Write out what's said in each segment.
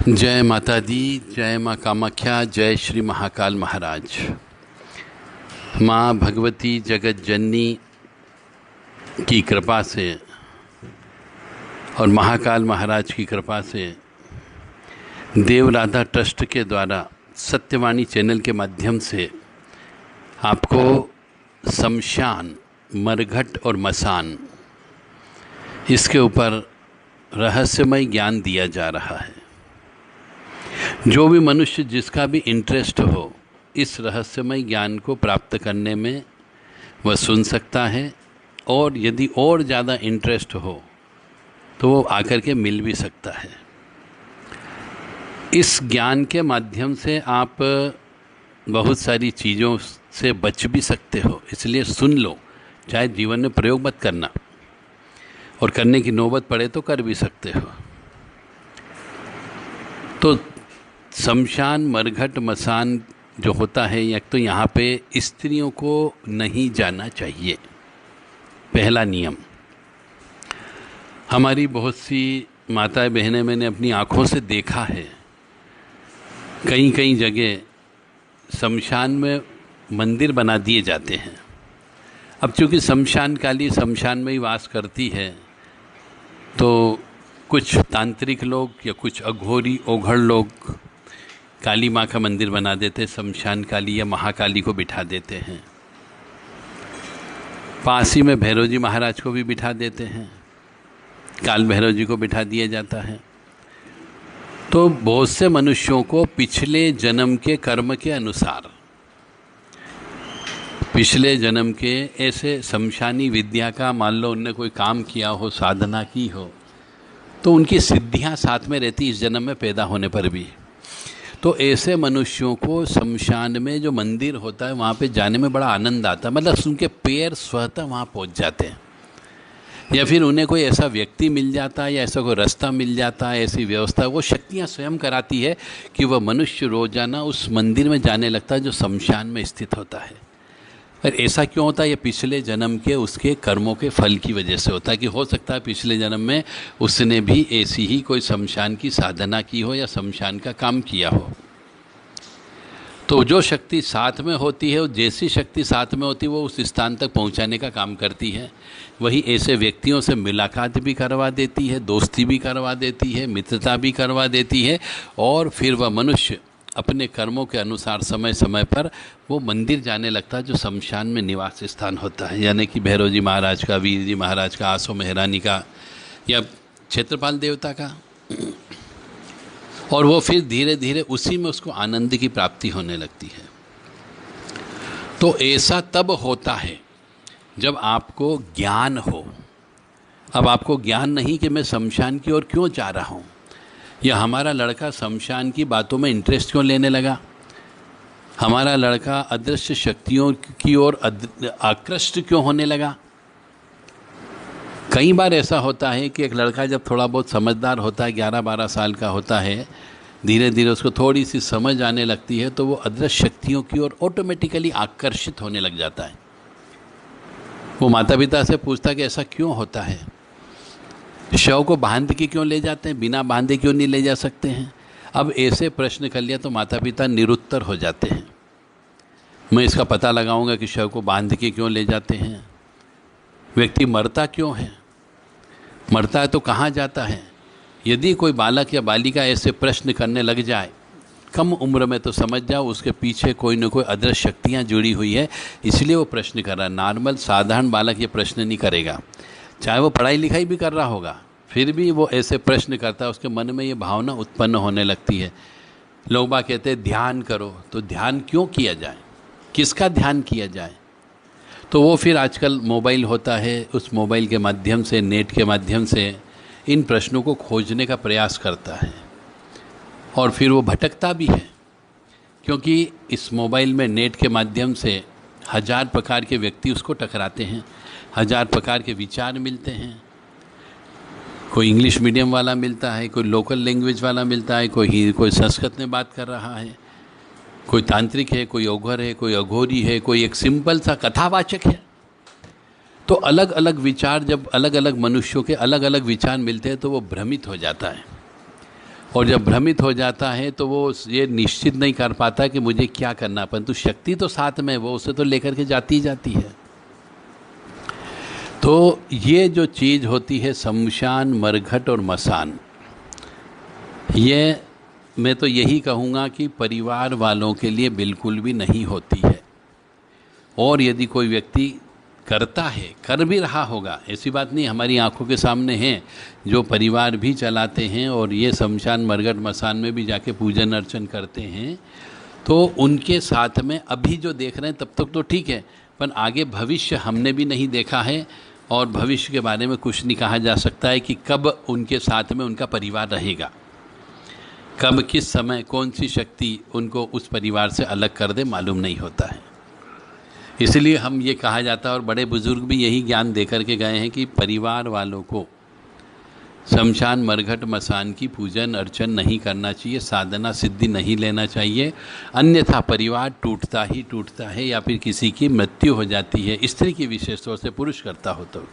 जय माता दी, जय माँ कामाख्या, जय श्री महाकाल महाराज। माँ भगवती जगत जननी की कृपा से और महाकाल महाराज की कृपा से देव राधा ट्रस्ट के द्वारा सत्यवाणी चैनल के माध्यम से आपको शमशान, मरघट और मसान, इसके ऊपर रहस्यमय ज्ञान दिया जा रहा है। जो भी मनुष्य जिसका भी इंटरेस्ट हो इस रहस्यमय ज्ञान को प्राप्त करने में वह सुन सकता है, और यदि और ज़्यादा इंटरेस्ट हो तो वो आकर के मिल भी सकता है। इस ज्ञान के माध्यम से आप बहुत सारी चीज़ों से बच भी सकते हो, इसलिए सुन लो। चाहे जीवन में प्रयोग मत करना, और करने की नौबत पड़े तो कर भी सकते हो। तो शमशान, मरघट, मसान जो होता है, एक तो यहाँ पे स्त्रियों को नहीं जाना चाहिए, पहला नियम। हमारी बहुत सी माताएं बहनें मैंने अपनी आँखों से देखा है, कई कई जगह शमशान में मंदिर बना दिए जाते हैं। अब चूँकि शमशान काली शमशान में ही वास करती है, तो कुछ तांत्रिक लोग या कुछ अघोरी ओघड़ लोग काली माँ का मंदिर बना देते, शमशान काली या महाकाली को बिठा देते हैं। पास ही में भैरव जी महाराज को भी बिठा देते हैं, काल भैरव जी को बिठा दिया जाता है। तो बहुत से मनुष्यों को पिछले जन्म के कर्म के अनुसार, पिछले जन्म के ऐसे शमशानी विद्या का मान लो उनने कोई काम किया हो, साधना की हो, तो उनकी सिद्धियां साथ में रहती इस जन्म में पैदा होने पर भी। तो ऐसे मनुष्यों को शमशान में जो मंदिर होता है वहाँ पे जाने में बड़ा आनंद आता है, मतलब उनके पैर स्वतः वहाँ पहुँच जाते हैं, या फिर उन्हें कोई ऐसा व्यक्ति मिल जाता है या ऐसा कोई रास्ता मिल जाता है, ऐसी व्यवस्था वो शक्तियाँ स्वयं कराती है कि वह मनुष्य रोजाना उस मंदिर में जाने लगता है जो शमशान में स्थित होता है। और ऐसा क्यों होता है? ये पिछले जन्म के उसके कर्मों के फल की वजह से होता है कि हो सकता है पिछले जन्म में उसने भी ऐसी ही कोई शमशान की साधना की हो या शमशान का काम किया हो। तो जो शक्ति साथ में होती है, जैसी शक्ति साथ में होती है वो उस स्थान तक पहुंचाने का काम करती है। वही ऐसे व्यक्तियों से मुलाकात भी करवा देती है, दोस्ती भी करवा देती है, मित्रता भी करवा देती है, और फिर वह मनुष्य अपने कर्मों के अनुसार समय समय पर वो मंदिर जाने लगता है जो शमशान में निवास स्थान होता है, यानी कि भैरव जी महाराज का, वीर जी महाराज का, आसो मेहरानी का, या क्षेत्रपाल देवता का। और वो फिर धीरे धीरे उसी में उसको आनंद की प्राप्ति होने लगती है। तो ऐसा तब होता है जब आपको ज्ञान हो। अब आपको ज्ञान नहीं कि मैं शमशान की ओर क्यों जा रहा हूँ, या हमारा लड़का शमशान की बातों में इंटरेस्ट क्यों लेने लगा, हमारा लड़का अदृश्य शक्तियों की ओर आकृष्ट क्यों होने लगा। कई बार ऐसा होता है कि एक लड़का जब थोड़ा बहुत समझदार होता है, 11-12 साल का होता है, धीरे धीरे उसको थोड़ी सी समझ आने लगती है, तो वो अदृश्य शक्तियों की ओर ऑटोमेटिकली आकर्षित होने लग जाता है। वो माता पिता से पूछता है कि ऐसा क्यों होता है, शव को बांध के क्यों ले जाते हैं, बिना बांधे क्यों नहीं ले जा सकते हैं। अब ऐसे प्रश्न कर लिया तो माता पिता निरुत्तर हो जाते हैं। मैं इसका पता लगाऊंगा कि शव को बांध के क्यों ले जाते हैं, व्यक्ति मरता क्यों है, मरता है तो कहाँ जाता है। यदि कोई बालक या बालिका ऐसे प्रश्न करने लग जाए कम उम्र में, तो समझ जाओ उसके पीछे कोई न कोई अदृश्य शक्तियाँ जुड़ी हुई है, इसलिए वो प्रश्न कर रहा है। नॉर्मल साधारण बालक ये प्रश्न नहीं करेगा, चाहे वो पढ़ाई लिखाई भी कर रहा होगा, फिर भी वो ऐसे प्रश्न करता है, उसके मन में ये भावना उत्पन्न होने लगती है। लोग बाग कहते हैं ध्यान करो, तो ध्यान क्यों किया जाए, किसका ध्यान किया जाए। तो वो फिर आजकल मोबाइल होता है, उस मोबाइल के माध्यम से, नेट के माध्यम से इन प्रश्नों को खोजने का प्रयास करता है, और फिर वो भटकता भी है, क्योंकि इस मोबाइल में, नेट के माध्यम से 1000 प्रकार के व्यक्ति उसको टकराते हैं, 1000 प्रकार के विचार मिलते हैं। कोई इंग्लिश मीडियम वाला मिलता है, कोई लोकल लैंग्वेज वाला मिलता है, कोई संस्कृत में बात कर रहा है, कोई तांत्रिक है, कोई ओघर है, कोई अघोरी है, कोई एक सिंपल सा कथावाचक है। तो अलग अलग विचार, जब अलग अलग मनुष्यों के अलग अलग विचार मिलते हैं तो वो भ्रमित हो जाता है। और जब भ्रमित हो जाता है तो वो ये निश्चित नहीं कर पाता कि मुझे क्या करना, परंतु शक्ति तो साथ में, वो उसे तो लेकर के जाती ही जाती है। तो ये जो चीज़ होती है शमशान, मरघट और मसान, ये मैं तो यही कहूँगा कि परिवार वालों के लिए बिल्कुल भी नहीं होती है। और यदि कोई व्यक्ति करता है, कर भी रहा होगा, ऐसी बात नहीं, हमारी आंखों के सामने हैं जो परिवार भी चलाते हैं और ये शमशान मरघट मसान में भी जाके पूजन अर्चन करते हैं, तो उनके साथ में अभी जो देख रहे हैं तब तक तो ठीक है, पर आगे भविष्य हमने भी नहीं देखा है और भविष्य के बारे में कुछ नहीं कहा जा सकता है कि कब उनके साथ में उनका परिवार रहेगा, कब किस समय कौन सी शक्ति उनको उस परिवार से अलग कर दे, मालूम नहीं होता है। इसलिए हम ये कहा जाता है और बड़े बुजुर्ग भी यही ज्ञान दे करके गए हैं कि परिवार वालों को शमशान मरघट मसान की पूजन अर्चन नहीं करना चाहिए, साधना सिद्धि नहीं लेना चाहिए, अन्यथा परिवार टूटता ही टूटता है या फिर किसी की मृत्यु हो जाती है, स्त्री की विशेष तौर से, पुरुष करता हो तो,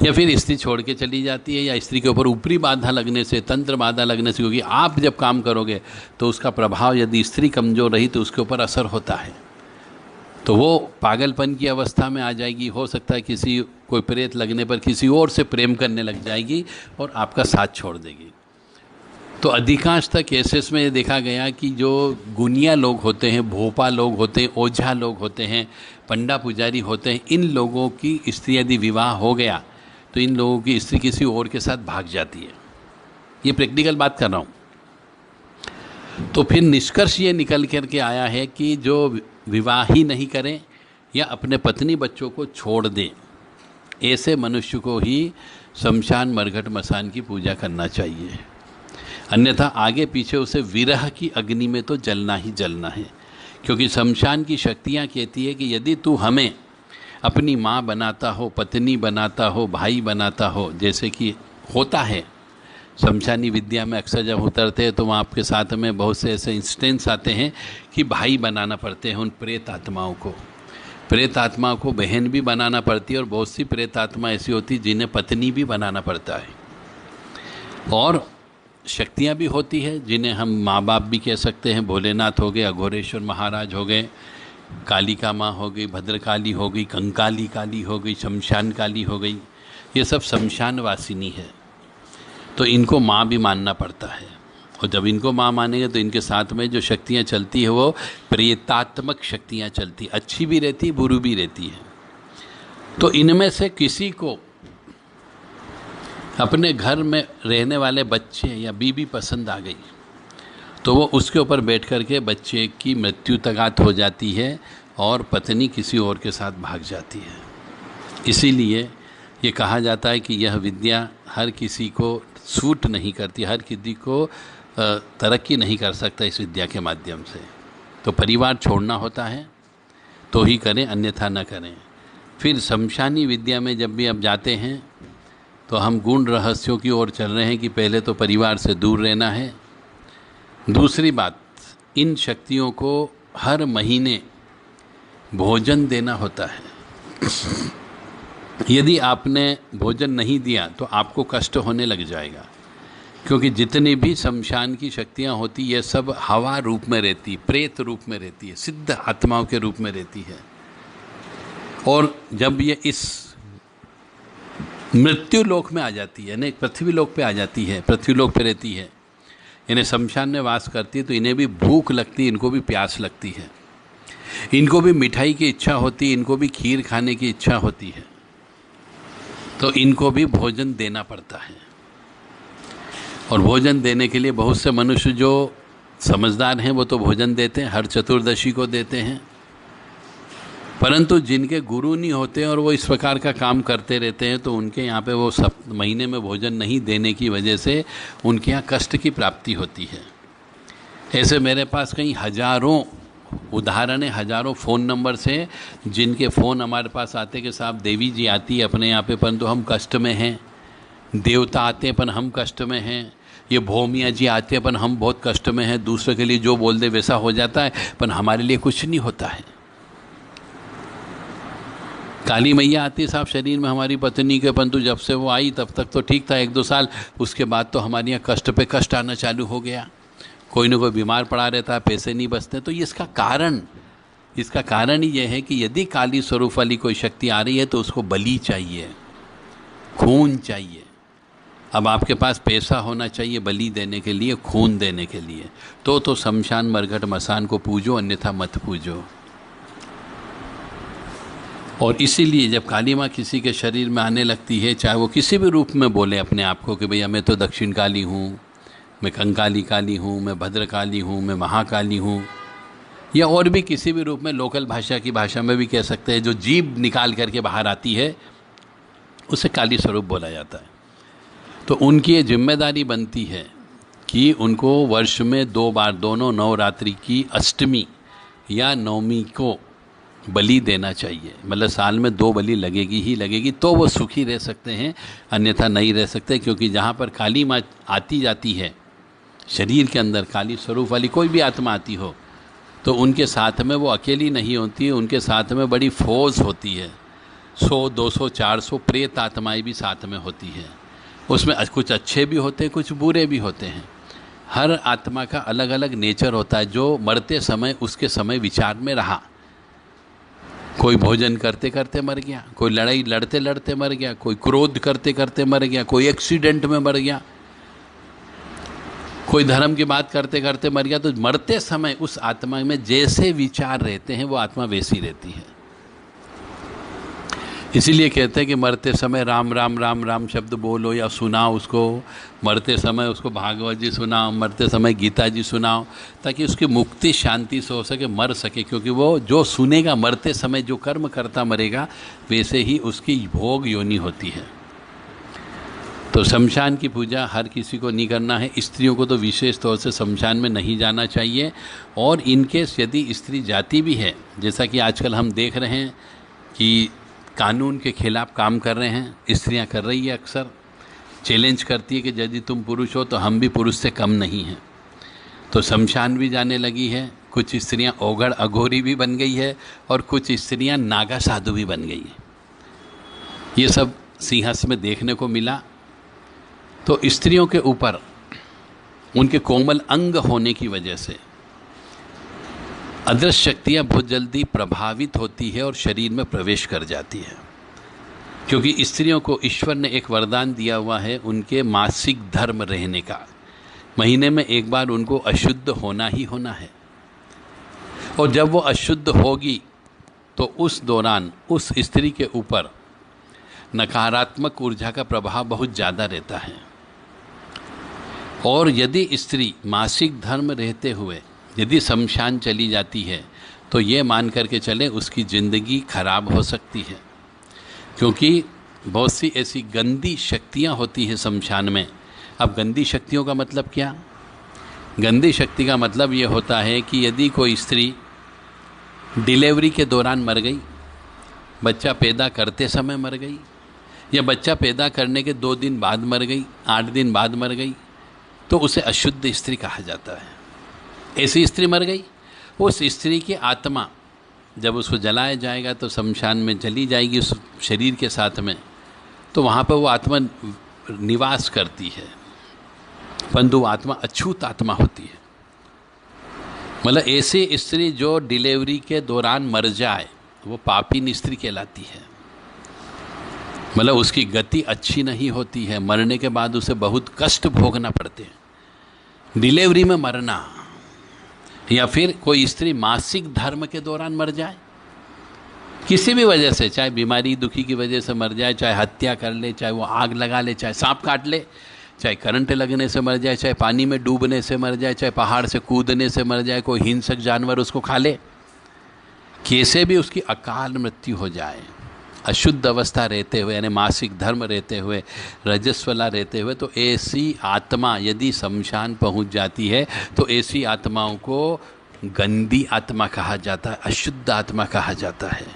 या फिर स्त्री छोड़ के चली जाती है, या स्त्री के ऊपर ऊपरी बाधा लगने से, तंत्र बाधा लगने से, क्योंकि आप जब काम करोगे तो उसका प्रभाव यदि स्त्री कमज़ोर रही तो उसके ऊपर असर होता है, तो वो पागलपन की अवस्था में आ जाएगी। हो सकता है किसी कोई प्रेत लगने पर किसी और से प्रेम करने लग जाएगी और आपका साथ छोड़ देगी। तो अधिकांशतः केसेस में ये देखा गया कि जो गुनिया लोग होते हैं, भोपा लोग होते हैं, ओझा लोग होते हैं, पंडा पुजारी होते हैं, इन लोगों की स्त्री यदि विवाह हो गया तो इन लोगों की स्त्री किसी और के साथ भाग जाती है। ये प्रैक्टिकल बात कर रहा हूँ। तो फिर निष्कर्ष ये निकल कर के आया है कि जो विवाह ही नहीं करें या अपने पत्नी बच्चों को छोड़ दें, ऐसे मनुष्य को ही शमशान मरघट मसान की पूजा करना चाहिए, अन्यथा आगे पीछे उसे विरह की अग्नि में तो जलना ही जलना है। क्योंकि शमशान की शक्तियाँ कहती है कि यदि तू हमें अपनी माँ बनाता हो, पत्नी बनाता हो, भाई बनाता हो, जैसे कि होता है शमशानी विद्या में अक्सर जब उतरते हैं तो वहाँ आपके साथ में बहुत से ऐसे इंस्टेंस आते हैं कि भाई बनाना पड़ते हैं उन प्रेत आत्माओं को, प्रेत आत्माओं को बहन भी बनाना पड़ती है, और बहुत सी प्रेत आत्मा ऐसी होती है जिन्हें पत्नी भी बनाना पड़ता है। और शक्तियाँ भी होती है जिन्हें हम माँ बाप भी कह सकते हैं, भोलेनाथ हो गए, अघोरेश्वर महाराज हो गए, कालिका माँ हो गई, भद्रकाली हो गई, कंकाली काली हो गई, शमशान काली हो गई, ये सब शमशान वासिनी है। तो इनको माँ भी मानना पड़ता है, और जब इनको माँ मानेंगे तो इनके साथ में जो शक्तियाँ चलती है वो प्रेतात्मक शक्तियाँ चलती, अच्छी भी रहती है, बुरी भी रहती है। तो इनमें से किसी को अपने घर में रहने वाले बच्चे या बीबी पसंद आ गई तो वो उसके ऊपर बैठ कर के बच्चे की मृत्यु तक हो जाती है और पत्नी किसी और के साथ भाग जाती है। इसीलिए ये कहा जाता है कि यह विद्या हर किसी को सूट नहीं करती, हर किसी को तरक्की नहीं कर सकता इस विद्या के माध्यम से। तो परिवार छोड़ना होता है तो ही करें, अन्यथा न करें। फिर शमशानी विद्या में जब भी आप जाते हैं तो हम गुण रहस्यों की ओर चल रहे हैं कि पहले तो परिवार से दूर रहना है। दूसरी बात, इन शक्तियों को हर महीने भोजन देना होता है। यदि आपने भोजन नहीं दिया तो आपको कष्ट होने लग जाएगा, क्योंकि जितनी भी शमशान की शक्तियाँ होती ये सब हवा रूप में रहती, प्रेत रूप में रहती है, सिद्ध आत्माओं के रूप में रहती है। और जब ये इस मृत्यु लोक में आ जाती है, यानी पृथ्वी लोक पे आ जाती है, पृथ्वी लोक पे रहती है, इन्हें शमशान में वास करती है, तो इन्हें भी भूख लगती है, इनको भी प्यास लगती है, इनको भी मिठाई की इच्छा होती है, इनको भी खीर खाने की इच्छा होती है, तो इनको भी भोजन देना पड़ता है। और भोजन देने के लिए बहुत से मनुष्य जो समझदार हैं वो तो भोजन देते हैं, हर चतुर्दशी को देते हैं, परंतु जिनके गुरु नहीं होते और वो इस प्रकार का काम करते रहते हैं तो उनके यहाँ पे वो सब महीने में भोजन नहीं देने की वजह से उनके यहाँ कष्ट की प्राप्ति होती है। ऐसे मेरे पास कई हजारों उदाहरण है, हजारों फ़ोन नंबर से जिनके फ़ोन हमारे पास आते कि साहब देवी जी आती है अपने यहाँ पे परंतु हम कष्ट में हैं, देवता आते हैं पर हम कष्ट में हैं, ये भौमिया जी आते हैं पर हम बहुत कष्ट में हैं, दूसरे के लिए जो बोल दे वैसा हो जाता है पर हमारे लिए कुछ नहीं होता है। काली मैया आती साहब शरीर में हमारी पत्नी के, परंतु जब से वो आई तब तक तो ठीक था, 1-2 साल, उसके बाद तो हमारे यहाँ कष्ट पे कष्ट आना चालू हो गया, कोई ना कोई बीमार पड़ा रहता है, पैसे नहीं बचते। तो इसका कारण ही यह है कि यदि काली स्वरूप वाली कोई शक्ति आ रही है तो उसको बलि चाहिए, खून चाहिए। अब आपके पास पैसा होना चाहिए बलि देने के लिए, खून देने के लिए, तो शमशान मरघट मसान को पूजो, अन्यथा मत पूजो। और इसीलिए जब काली माँ किसी के शरीर में आने लगती है, चाहे वो किसी भी रूप में बोले अपने आप को कि भैया मैं तो दक्षिण काली हूँ, मैं कंकाली काली हूँ, मैं भद्रकाली हूँ, मैं महाकाली हूँ, या और भी किसी भी रूप में, लोकल भाषा की भाषा में भी कह सकते हैं, जो जीभ निकाल करके बाहर आती है उसे काली स्वरूप बोला जाता है। तो उनकी ये जिम्मेदारी बनती है कि उनको वर्ष में 2 बार, दोनों नवरात्रि की अष्टमी या नवमी को बलि देना चाहिए। मतलब साल में 2 बलि लगेगी ही लगेगी, तो वो सुखी रह सकते हैं, अन्यथा नहीं रह सकते। क्योंकि जहाँ पर काली माँ आती जाती है शरीर के अंदर, काली स्वरूप वाली कोई भी आत्मा आती हो, तो उनके साथ में वो अकेली नहीं होती है, उनके साथ में बड़ी फौज होती है, 100, 200, 400 प्रेत आत्माएँ भी साथ में होती हैं। उसमें कुछ अच्छे भी होते हैं, कुछ बुरे भी होते हैं। हर आत्मा का अलग अलग नेचर होता है, जो मरते समय उसके समय विचार में रहा। कोई भोजन करते करते मर गया, कोई लड़ाई लड़ते लड़ते मर गया, कोई क्रोध करते करते मर गया, कोई एक्सीडेंट में मर गया, कोई धर्म की बात करते करते मर गया। तो मरते समय उस आत्मा में जैसे विचार रहते हैं वो आत्मा वैसी रहती है। इसीलिए कहते हैं कि मरते समय राम राम राम राम शब्द बोलो या सुनाओ उसको, मरते समय उसको भागवत जी सुनाओ, मरते समय गीता जी सुनाओ, ताकि उसकी मुक्ति शांति से हो सके, मर सके। क्योंकि वो जो सुनेगा मरते समय, जो कर्म करता मरेगा, वैसे ही उसकी भोग योनि होती है। तो शमशान की पूजा हर किसी को नहीं करना है। स्त्रियों को तो विशेष तौर से शमशान में नहीं जाना चाहिए। और इनकेस यदि स्त्री जाती भी है, जैसा कि आजकल हम देख रहे हैं कि कानून के खिलाफ काम कर रहे हैं, स्त्रियां कर रही है, अक्सर चैलेंज करती है कि यदि तुम पुरुष हो तो हम भी पुरुष से कम नहीं हैं। तो शमशान भी जाने लगी है, कुछ स्त्रियां ओघड़ अघोरी भी बन गई है, और कुछ स्त्रियां नागा साधु भी बन गई है। ये सब सिंहस्थ में देखने को मिला। तो स्त्रियों के ऊपर उनके कोमल अंग होने की वजह से अदृश्य शक्तियाँ बहुत जल्दी प्रभावित होती है और शरीर में प्रवेश कर जाती है। क्योंकि स्त्रियों को ईश्वर ने एक वरदान दिया हुआ है उनके मासिक धर्म रहने का। महीने में एक बार उनको अशुद्ध होना ही होना है, और जब वो अशुद्ध होगी तो उस दौरान उस स्त्री के ऊपर नकारात्मक ऊर्जा का प्रभाव बहुत ज़्यादा रहता है। और यदि स्त्री मासिक धर्म रहते हुए यदि शमशान चली जाती है तो ये मान करके चले उसकी ज़िंदगी खराब हो सकती है। क्योंकि बहुत सी ऐसी गंदी शक्तियाँ होती हैं शमशान में। अब गंदी शक्तियों का मतलब क्या? गंदी शक्ति का मतलब ये होता है कि यदि कोई स्त्री डिलीवरी के दौरान मर गई, बच्चा पैदा करते समय मर गई, या बच्चा पैदा करने के 2 दिन बाद मर गई, 8 दिन बाद मर गई, तो उसे अशुद्ध स्त्री कहा जाता है। ऐसी स्त्री मर गई, उस स्त्री की आत्मा जब उसको जलाया जाएगा तो शमशान में चली जाएगी उस शरीर के साथ में, तो वहाँ पर वो आत्मा निवास करती है, परंतु आत्मा अछूत आत्मा होती है। मतलब ऐसी स्त्री जो डिलीवरी के दौरान मर जाए वो पापी स्त्री कहलाती है। मतलब उसकी गति अच्छी नहीं होती है, मरने के बाद उसे बहुत कष्ट भोगना पड़ते हैं। डिलीवरी में मरना, या फिर कोई स्त्री मासिक धर्म के दौरान मर जाए किसी भी वजह से, चाहे बीमारी दुखी की वजह से मर जाए, चाहे हत्या कर ले, चाहे वो आग लगा ले, चाहे सांप काट ले, चाहे करंट लगने से मर जाए, चाहे पानी में डूबने से मर जाए, चाहे पहाड़ से कूदने से मर जाए, कोई हिंसक जानवर उसको खा ले, कैसे भी उसकी अकाल मृत्यु हो जाए, अशुद्ध अवस्था रहते हुए, यानी मासिक धर्म रहते हुए, रजस्वला रहते हुए, तो ऐसी आत्मा यदि शमशान पहुंच जाती है तो ऐसी आत्माओं को गंदी आत्मा कहा जाता है, अशुद्ध आत्मा कहा जाता है।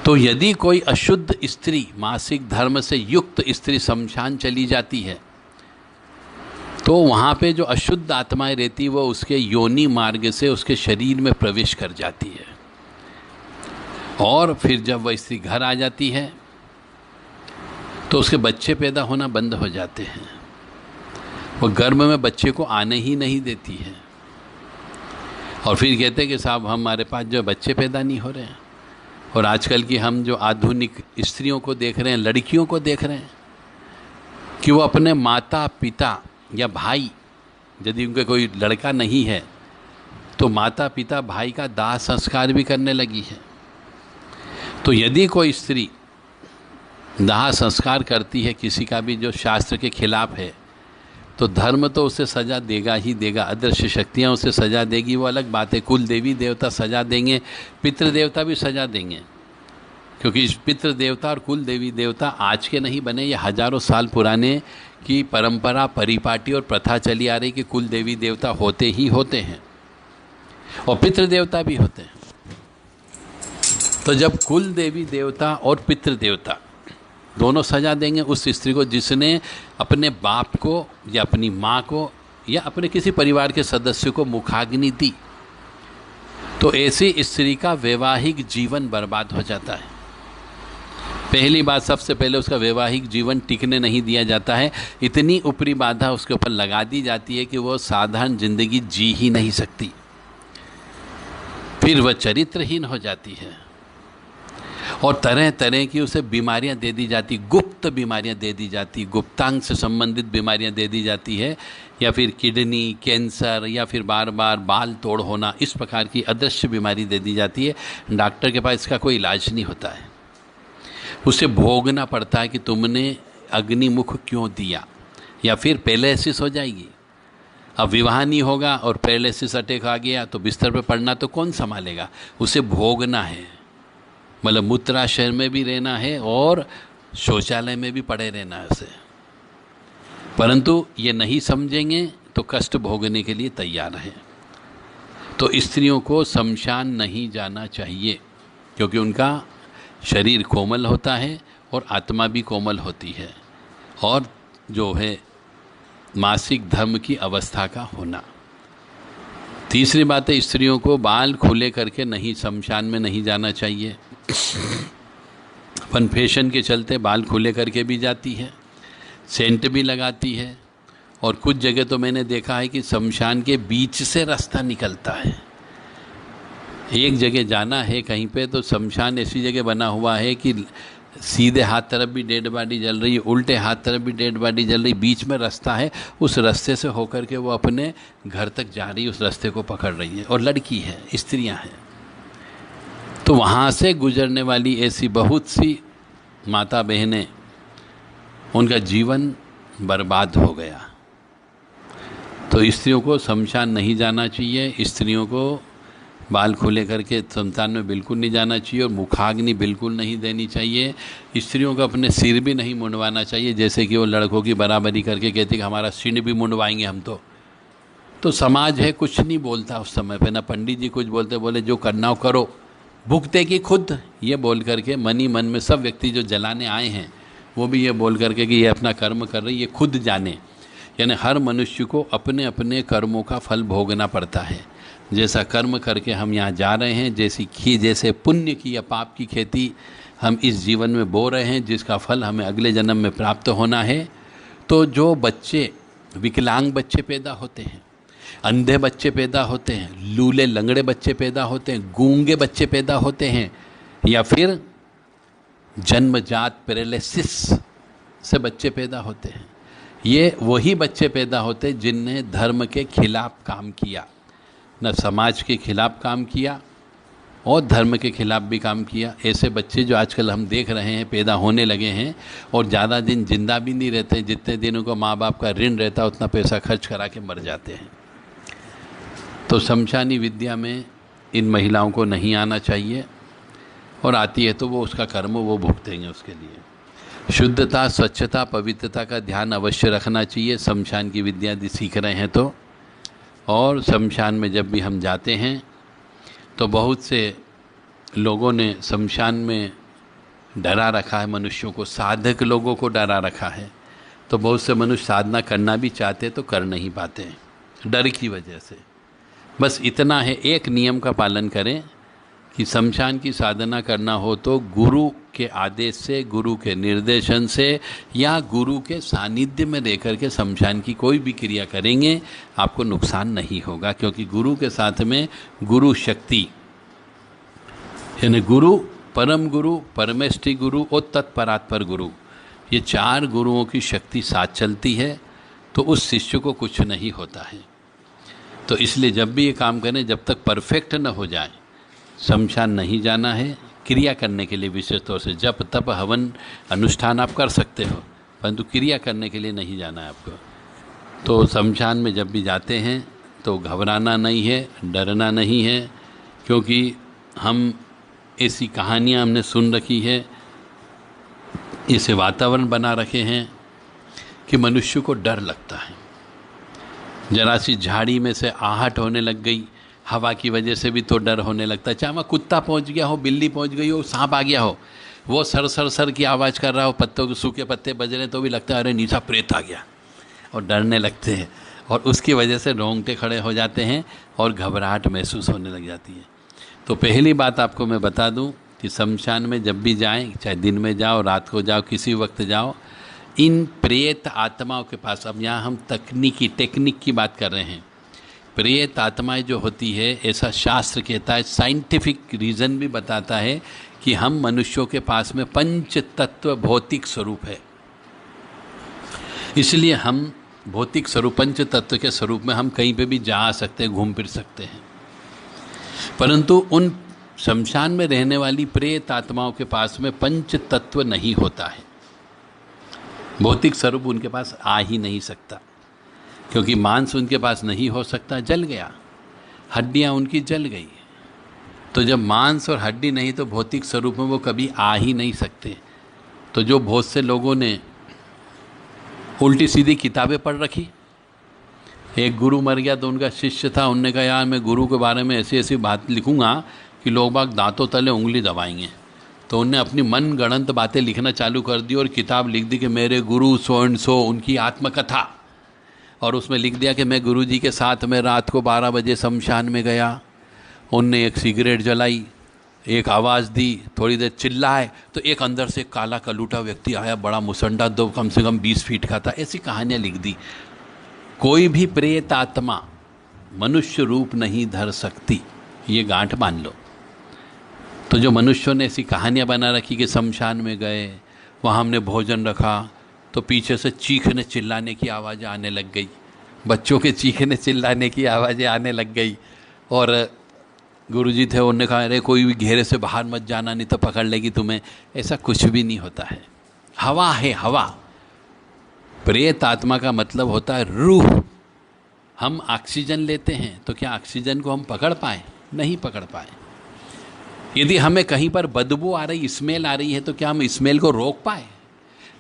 तो यदि कोई अशुद्ध स्त्री, मासिक धर्म से युक्त स्त्री शमशान चली जाती है तो वहाँ पे जो अशुद्ध आत्माएं रहती वो उसके योनि मार्ग से उसके शरीर में प्रवेश कर जाती है। और फिर जब वह स्त्री घर आ जाती है तो उसके बच्चे पैदा होना बंद हो जाते हैं। वो गर्भ में बच्चे को आने ही नहीं देती है और फिर कहते हैं कि साहब हमारे पास जो बच्चे पैदा नहीं हो रहे हैं। और आजकल की हम जो आधुनिक स्त्रियों को देख रहे हैं, लड़कियों को देख रहे हैं कि वो अपने माता पिता या भाई, यदि उनका कोई लड़का नहीं है तो माता पिता भाई का दाह संस्कार भी करने लगी है। तो यदि कोई स्त्री दाह संस्कार करती है किसी का भी जो शास्त्र के खिलाफ है, तो धर्म तो उसे सज़ा देगा ही देगा, अदृश्य शक्तियाँ उसे सज़ा देगी, वो अलग बात है। कुल देवी देवता सज़ा देंगे, पितृ देवता भी सज़ा देंगे, क्योंकि पितृ देवता और कुल देवी देवता आज के नहीं बने, ये हजारों साल पुराने की परंपरा परिपाटी और प्रथा चली आ रही कि कुल देवी देवता होते ही होते हैं और पितृ देवता भी होते हैं। तो जब कुल देवी देवता और पितृ देवता दोनों सजा देंगे उस स्त्री को जिसने अपने बाप को या अपनी माँ को या अपने किसी परिवार के सदस्य को मुखाग्नि दी, तो ऐसी स्त्री का वैवाहिक जीवन बर्बाद हो जाता है। पहली बात, सबसे पहले उसका वैवाहिक जीवन टिकने नहीं दिया जाता है, इतनी ऊपरी बाधा उसके ऊपर लगा दी जाती है कि वो साधारण जिंदगी जी ही नहीं सकती। फिर वह चरित्रहीन हो जाती है और तरह तरह की उसे बीमारियां दे दी जाती, गुप्त बीमारियां दे दी जाती, गुप्तांग से संबंधित बीमारियां दे दी जाती है, या फिर किडनी कैंसर, या फिर बार बार बाल तोड़ होना, इस प्रकार की अदृश्य बीमारी दे दी जाती है। डॉक्टर के पास इसका कोई इलाज नहीं होता है, उसे भोगना पड़ता है कि तुमने अग्निमुख क्यों दिया, या फिर पैरालिसिस हो जाएगी। अब विवाह नहीं होगा और पैरालिसिस अटैक आ गया तो बिस्तर पर पड़ना तो कौन संभालेगा, उसे भोगना है। मतलब मूत्राशय में भी रहना है और शौचालय में भी पड़े रहना है उसे। परंतु ये नहीं समझेंगे तो कष्ट भोगने के लिए तैयार हैं। तो स्त्रियों को शमशान नहीं जाना चाहिए, क्योंकि उनका शरीर कोमल होता है और आत्मा भी कोमल होती है। और जो है मासिक धर्म की अवस्था का होना। तीसरी बात है, स्त्रियों को बाल खुले करके नहीं, शमशान में नहीं जाना चाहिए। अपन फैशन के चलते बाल खुले करके भी जाती है, सेंट भी लगाती है, और कुछ जगह तो मैंने देखा है कि शमशान के बीच से रास्ता निकलता है। एक जगह जाना है कहीं पे तो शमशान ऐसी जगह बना हुआ है कि सीधे हाथ तरफ भी डेड बॉडी जल रही है, उल्टे हाथ तरफ भी डेड बॉडी जल रही, बीच में रास्ता है, उस रास्ते से होकर के वो अपने घर तक जा रही है, उस रास्ते को पकड़ रही है, और लड़की है, स्त्रियां हैं। तो वहाँ से गुजरने वाली ऐसी बहुत सी माता बहनें, उनका जीवन बर्बाद हो गया। तो स्त्रियों को शमशान नहीं जाना चाहिए, स्त्रियों को बाल खुले करके शमशान में बिल्कुल नहीं जाना चाहिए, और मुखाग्नि बिल्कुल नहीं देनी चाहिए। स्त्रियों को अपने सिर भी नहीं मुंडवाना चाहिए, जैसे कि वो लड़कों की बराबरी करके कहती कि हमारा सिर भी मुंडवाएंगे हम तो समाज है कुछ नहीं बोलता उस समय पे, ना पंडित जी कुछ बोलते, बोले जो करना हो करो, भुगते की खुद, ये बोल करके मन ही मन में सब व्यक्ति जो जलाने आए हैं वो भी ये बोल करके कि ये अपना कर्म कर रही, ये खुद जाने। यानी हर मनुष्य को अपने अपने कर्मों का फल भोगना पड़ता है। जैसा कर्म करके हम यहाँ जा रहे हैं, जैसे पुण्य की या पाप की खेती हम इस जीवन में बो रहे हैं, जिसका फल हमें अगले जन्म में प्राप्त होना है। तो जो बच्चे, विकलांग बच्चे पैदा होते हैं, अंधे बच्चे पैदा होते हैं, लूले लंगड़े बच्चे पैदा होते हैं, गूंगे बच्चे पैदा होते हैं, या फिर जन्मजात पैरालिसिस से बच्चे पैदा होते हैं, ये वही बच्चे पैदा होते हैं जिनने धर्म के खिलाफ काम किया, न समाज के खिलाफ काम किया और धर्म के खिलाफ भी काम किया। ऐसे बच्चे जो आजकल हम देख रहे हैं पैदा होने लगे हैं, और ज़्यादा दिन जिंदा भी नहीं रहते, जितने दिनों को माँ बाप का ऋण रहता उतना पैसा खर्च करा के मर जाते हैं। तो शमशानी विद्या में इन महिलाओं को नहीं आना चाहिए, और आती है तो वो उसका कर्म वो भुगतेंगे। उसके लिए शुद्धता, स्वच्छता, पवित्रता का ध्यान अवश्य रखना चाहिए शमशान की विद्या यदि सीख रहे हैं तो। और शमशान में जब भी हम जाते हैं तो बहुत से लोगों ने शमशान में डरा रखा है मनुष्यों को, साधक लोगों को डरा रखा है। तो बहुत से मनुष्य साधना करना भी चाहते तो कर नहीं पाते डर की वजह से। बस इतना है, एक नियम का पालन करें कि शमशान की साधना करना हो तो गुरु के आदेश से, गुरु के निर्देशन से या गुरु के सानिध्य में रहकर के शमशान की कोई भी क्रिया करेंगे आपको नुकसान नहीं होगा, क्योंकि गुरु के साथ में गुरु शक्ति यानी गुरु, परम गुरु, परमेष्टि गुरु और तत्परात्पर गुरु, ये 4 गुरुओं की शक्ति साथ चलती है तो उस शिष्य को कुछ नहीं होता है। तो इसलिए जब भी ये काम करें, जब तक परफेक्ट न हो जाए शमशान नहीं जाना है। क्रिया करने के लिए विशेष तौर से जप तप हवन अनुष्ठान आप कर सकते हो, परंतु क्रिया करने के लिए नहीं जाना है आपको। तो शमशान में जब भी जाते हैं तो घबराना नहीं है, डरना नहीं है, क्योंकि हम ऐसी कहानियाँ हमने सुन रखी है, ऐसे वातावरण बना रखे हैं कि मनुष्य को डर लगता है। जरा सी झाड़ी में से आहट होने लग गई, हवा की वजह से भी तो डर होने लगता है। चाहे वहाँ कुत्ता पहुँच गया हो, बिल्ली पहुँच गई हो, सांप आ गया हो, वो सर सर सर की आवाज़ कर रहा हो, पत्तों के सूखे पत्ते बज रहे तो भी लगता है अरे नीचा प्रेत आ गया, और डरने लगते हैं, और उसकी वजह से रोंगटे खड़े हो जाते हैं और घबराहट महसूस होने लग जाती है। तो पहली बात आपको मैं बता दूं कि शमशान में जब भी जाएं, चाहे दिन में जाओ, रात को जाओ, किसी वक्त जाओ, इन प्रेत आत्माओं के पास, अब यहाँ हम टेक्निक की बात कर रहे हैं। प्रेत आत्माएं जो होती है, ऐसा शास्त्र कहता है, साइंटिफिक रीज़न भी बताता है कि हम मनुष्यों के पास में पंच तत्व भौतिक स्वरूप है, इसलिए हम भौतिक स्वरूप, पंच तत्व के स्वरूप में हम कहीं पे भी जा सकते हैं, घूम फिर सकते हैं। परंतु उन शमशान में रहने वाली प्रेत आत्माओं के पास में पंच तत्व नहीं होता है, भौतिक स्वरूप उनके पास आ ही नहीं सकता, क्योंकि मांस उनके पास नहीं हो सकता, जल गया, हड्डियां उनकी जल गई। तो जब मांस और हड्डी नहीं तो भौतिक स्वरूप में वो कभी आ ही नहीं सकते। तो जो बहुत से लोगों ने उल्टी सीधी किताबें पढ़ रखी, एक गुरु मर गया तो उनका शिष्य था, उनने कहा यार मैं गुरु के बारे में ऐसी ऐसी बात लिखूंगा कि लोग बाग दांतों तले उंगली दबाएंगे। तो उनने अपनी मन गढ़ंत बातें लिखना चालू कर दी और किताब लिख दी कि मेरे गुरु सो एंड सो, उनकी आत्मकथा, और उसमें लिख दिया कि मैं गुरु जी के साथ में रात को 12 बजे शमशान में गया, उनने एक सिगरेट जलाई, एक आवाज़ दी, थोड़ी देर चिल्लाए तो एक अंदर से काला कलूटा व्यक्ति आया, बड़ा मुसंडा, दो कम से कम 20 फीट का था। ऐसी कहानियाँ लिख दी। कोई भी प्रेत आत्मा मनुष्य रूप नहीं धर सकती, ये गांठ मान लो। तो जो मनुष्यों ने ऐसी कहानियाँ बना रखी कि शमशान में गए, वहाँ हमने भोजन रखा तो पीछे से चीखने चिल्लाने की आवाज़ें आने लग गई, बच्चों के चीखने चिल्लाने की आवाज़ें आने लग गई, और गुरुजी थे, उन्होंने कहा अरे कोई भी घेरे से बाहर मत जाना नहीं तो पकड़ लेगी तुम्हें। ऐसा कुछ भी नहीं होता है, हवा है हवा। प्रेत आत्मा का मतलब होता है रूह। हम ऑक्सीजन लेते हैं तो क्या ऑक्सीजन को हम पकड़ पाए? नहीं पकड़ पाए। यदि हमें कहीं पर बदबू आ रही, स्मेल आ रही है तो क्या हम स्मेल को रोक पाए?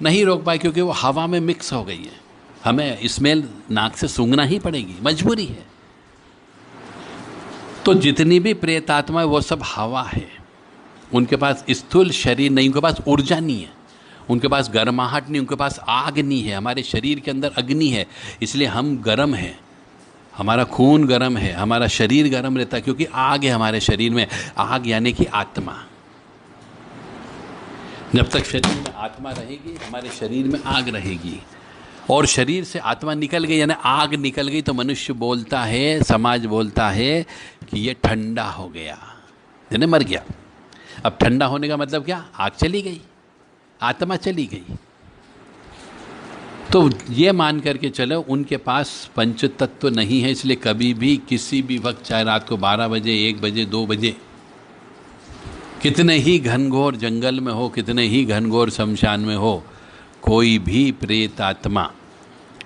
नहीं रोक पाए, क्योंकि वो हवा में मिक्स हो गई है। हमें स्मेल नाक से सूंघना ही पड़ेगी, मजबूरी है। तो जितनी भी प्रेत आत्मा है वो सब हवा है। उनके पास स्थूल शरीर नहीं, उनके पास ऊर्जा नहीं है, उनके पास गर्माहट नहीं, उनके पास आग नहीं है। हमारे शरीर के अंदर अग्नि है, इसलिए हम गर्म हैं, हमारा खून गर्म है, हमारा शरीर गर्म रहता है, क्योंकि आग है हमारे शरीर में। आग यानी कि आत्मा। जब तक शरीर में आत्मा रहेगी हमारे शरीर में आग रहेगी, और शरीर से आत्मा निकल गई यानी आग निकल गई तो मनुष्य बोलता है, समाज बोलता है कि ये ठंडा हो गया, यानी मर गया। अब ठंडा होने का मतलब क्या? आग चली गई, आत्मा चली गई। तो ये मान करके चलो उनके पास पंच तत्व नहीं है, इसलिए कभी भी किसी भी वक्त, चाहे रात को 12 बजे, 1 बजे, 2 बजे, कितने ही घनघोर जंगल में हो, कितने ही घनघोर शमशान में हो, कोई भी प्रेत आत्मा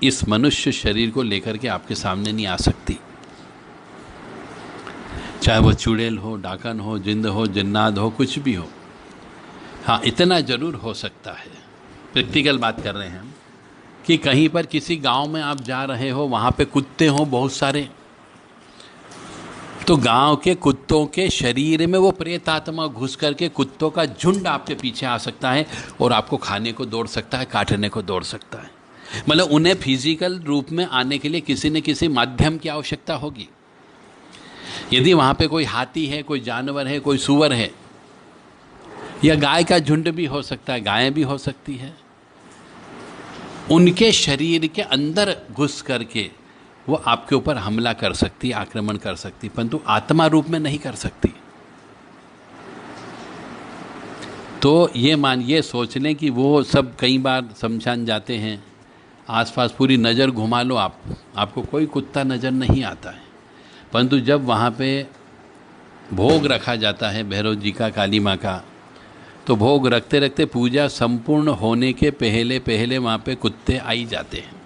इस मनुष्य शरीर को लेकर के आपके सामने नहीं आ सकती। चाहे वो चुड़ैल हो, डाकन हो, जिंद हो, जिन्नात हो, कुछ भी हो। हाँ, इतना जरूर हो सकता है, प्रैक्टिकल बात कर रहे हैं हम, कि कहीं पर किसी गांव में आप जा रहे हो, वहाँ पे कुत्ते हो बहुत सारे, तो गांव के कुत्तों के शरीर में वो प्रेत आत्मा घुस करके कुत्तों का झुंड आपके पीछे आ सकता है और आपको खाने को दौड़ सकता है, काटने को दौड़ सकता है। मतलब उन्हें फिजिकल रूप में आने के लिए किसी न किसी माध्यम की आवश्यकता होगी। यदि वहाँ पे कोई हाथी है, कोई जानवर है, कोई सूअर है, या गाय का झुंड भी हो सकता है, गायें भी हो सकती है, उनके शरीर के अंदर घुस करके वो आपके ऊपर हमला कर सकती, आक्रमण कर सकती, परंतु आत्मा रूप में नहीं कर सकती। तो ये सोच लें कि वो सब कई बार शमशान जाते हैं, आसपास पूरी नज़र घुमा लो आपको कोई कुत्ता नज़र नहीं आता है, परंतु जब वहाँ पे भोग रखा जाता है भैरव जी का, काली माँ का, तो भोग रखते रखते पूजा संपूर्ण होने के पहले पहले वहाँ पे कुत्ते आ ही जाते हैं।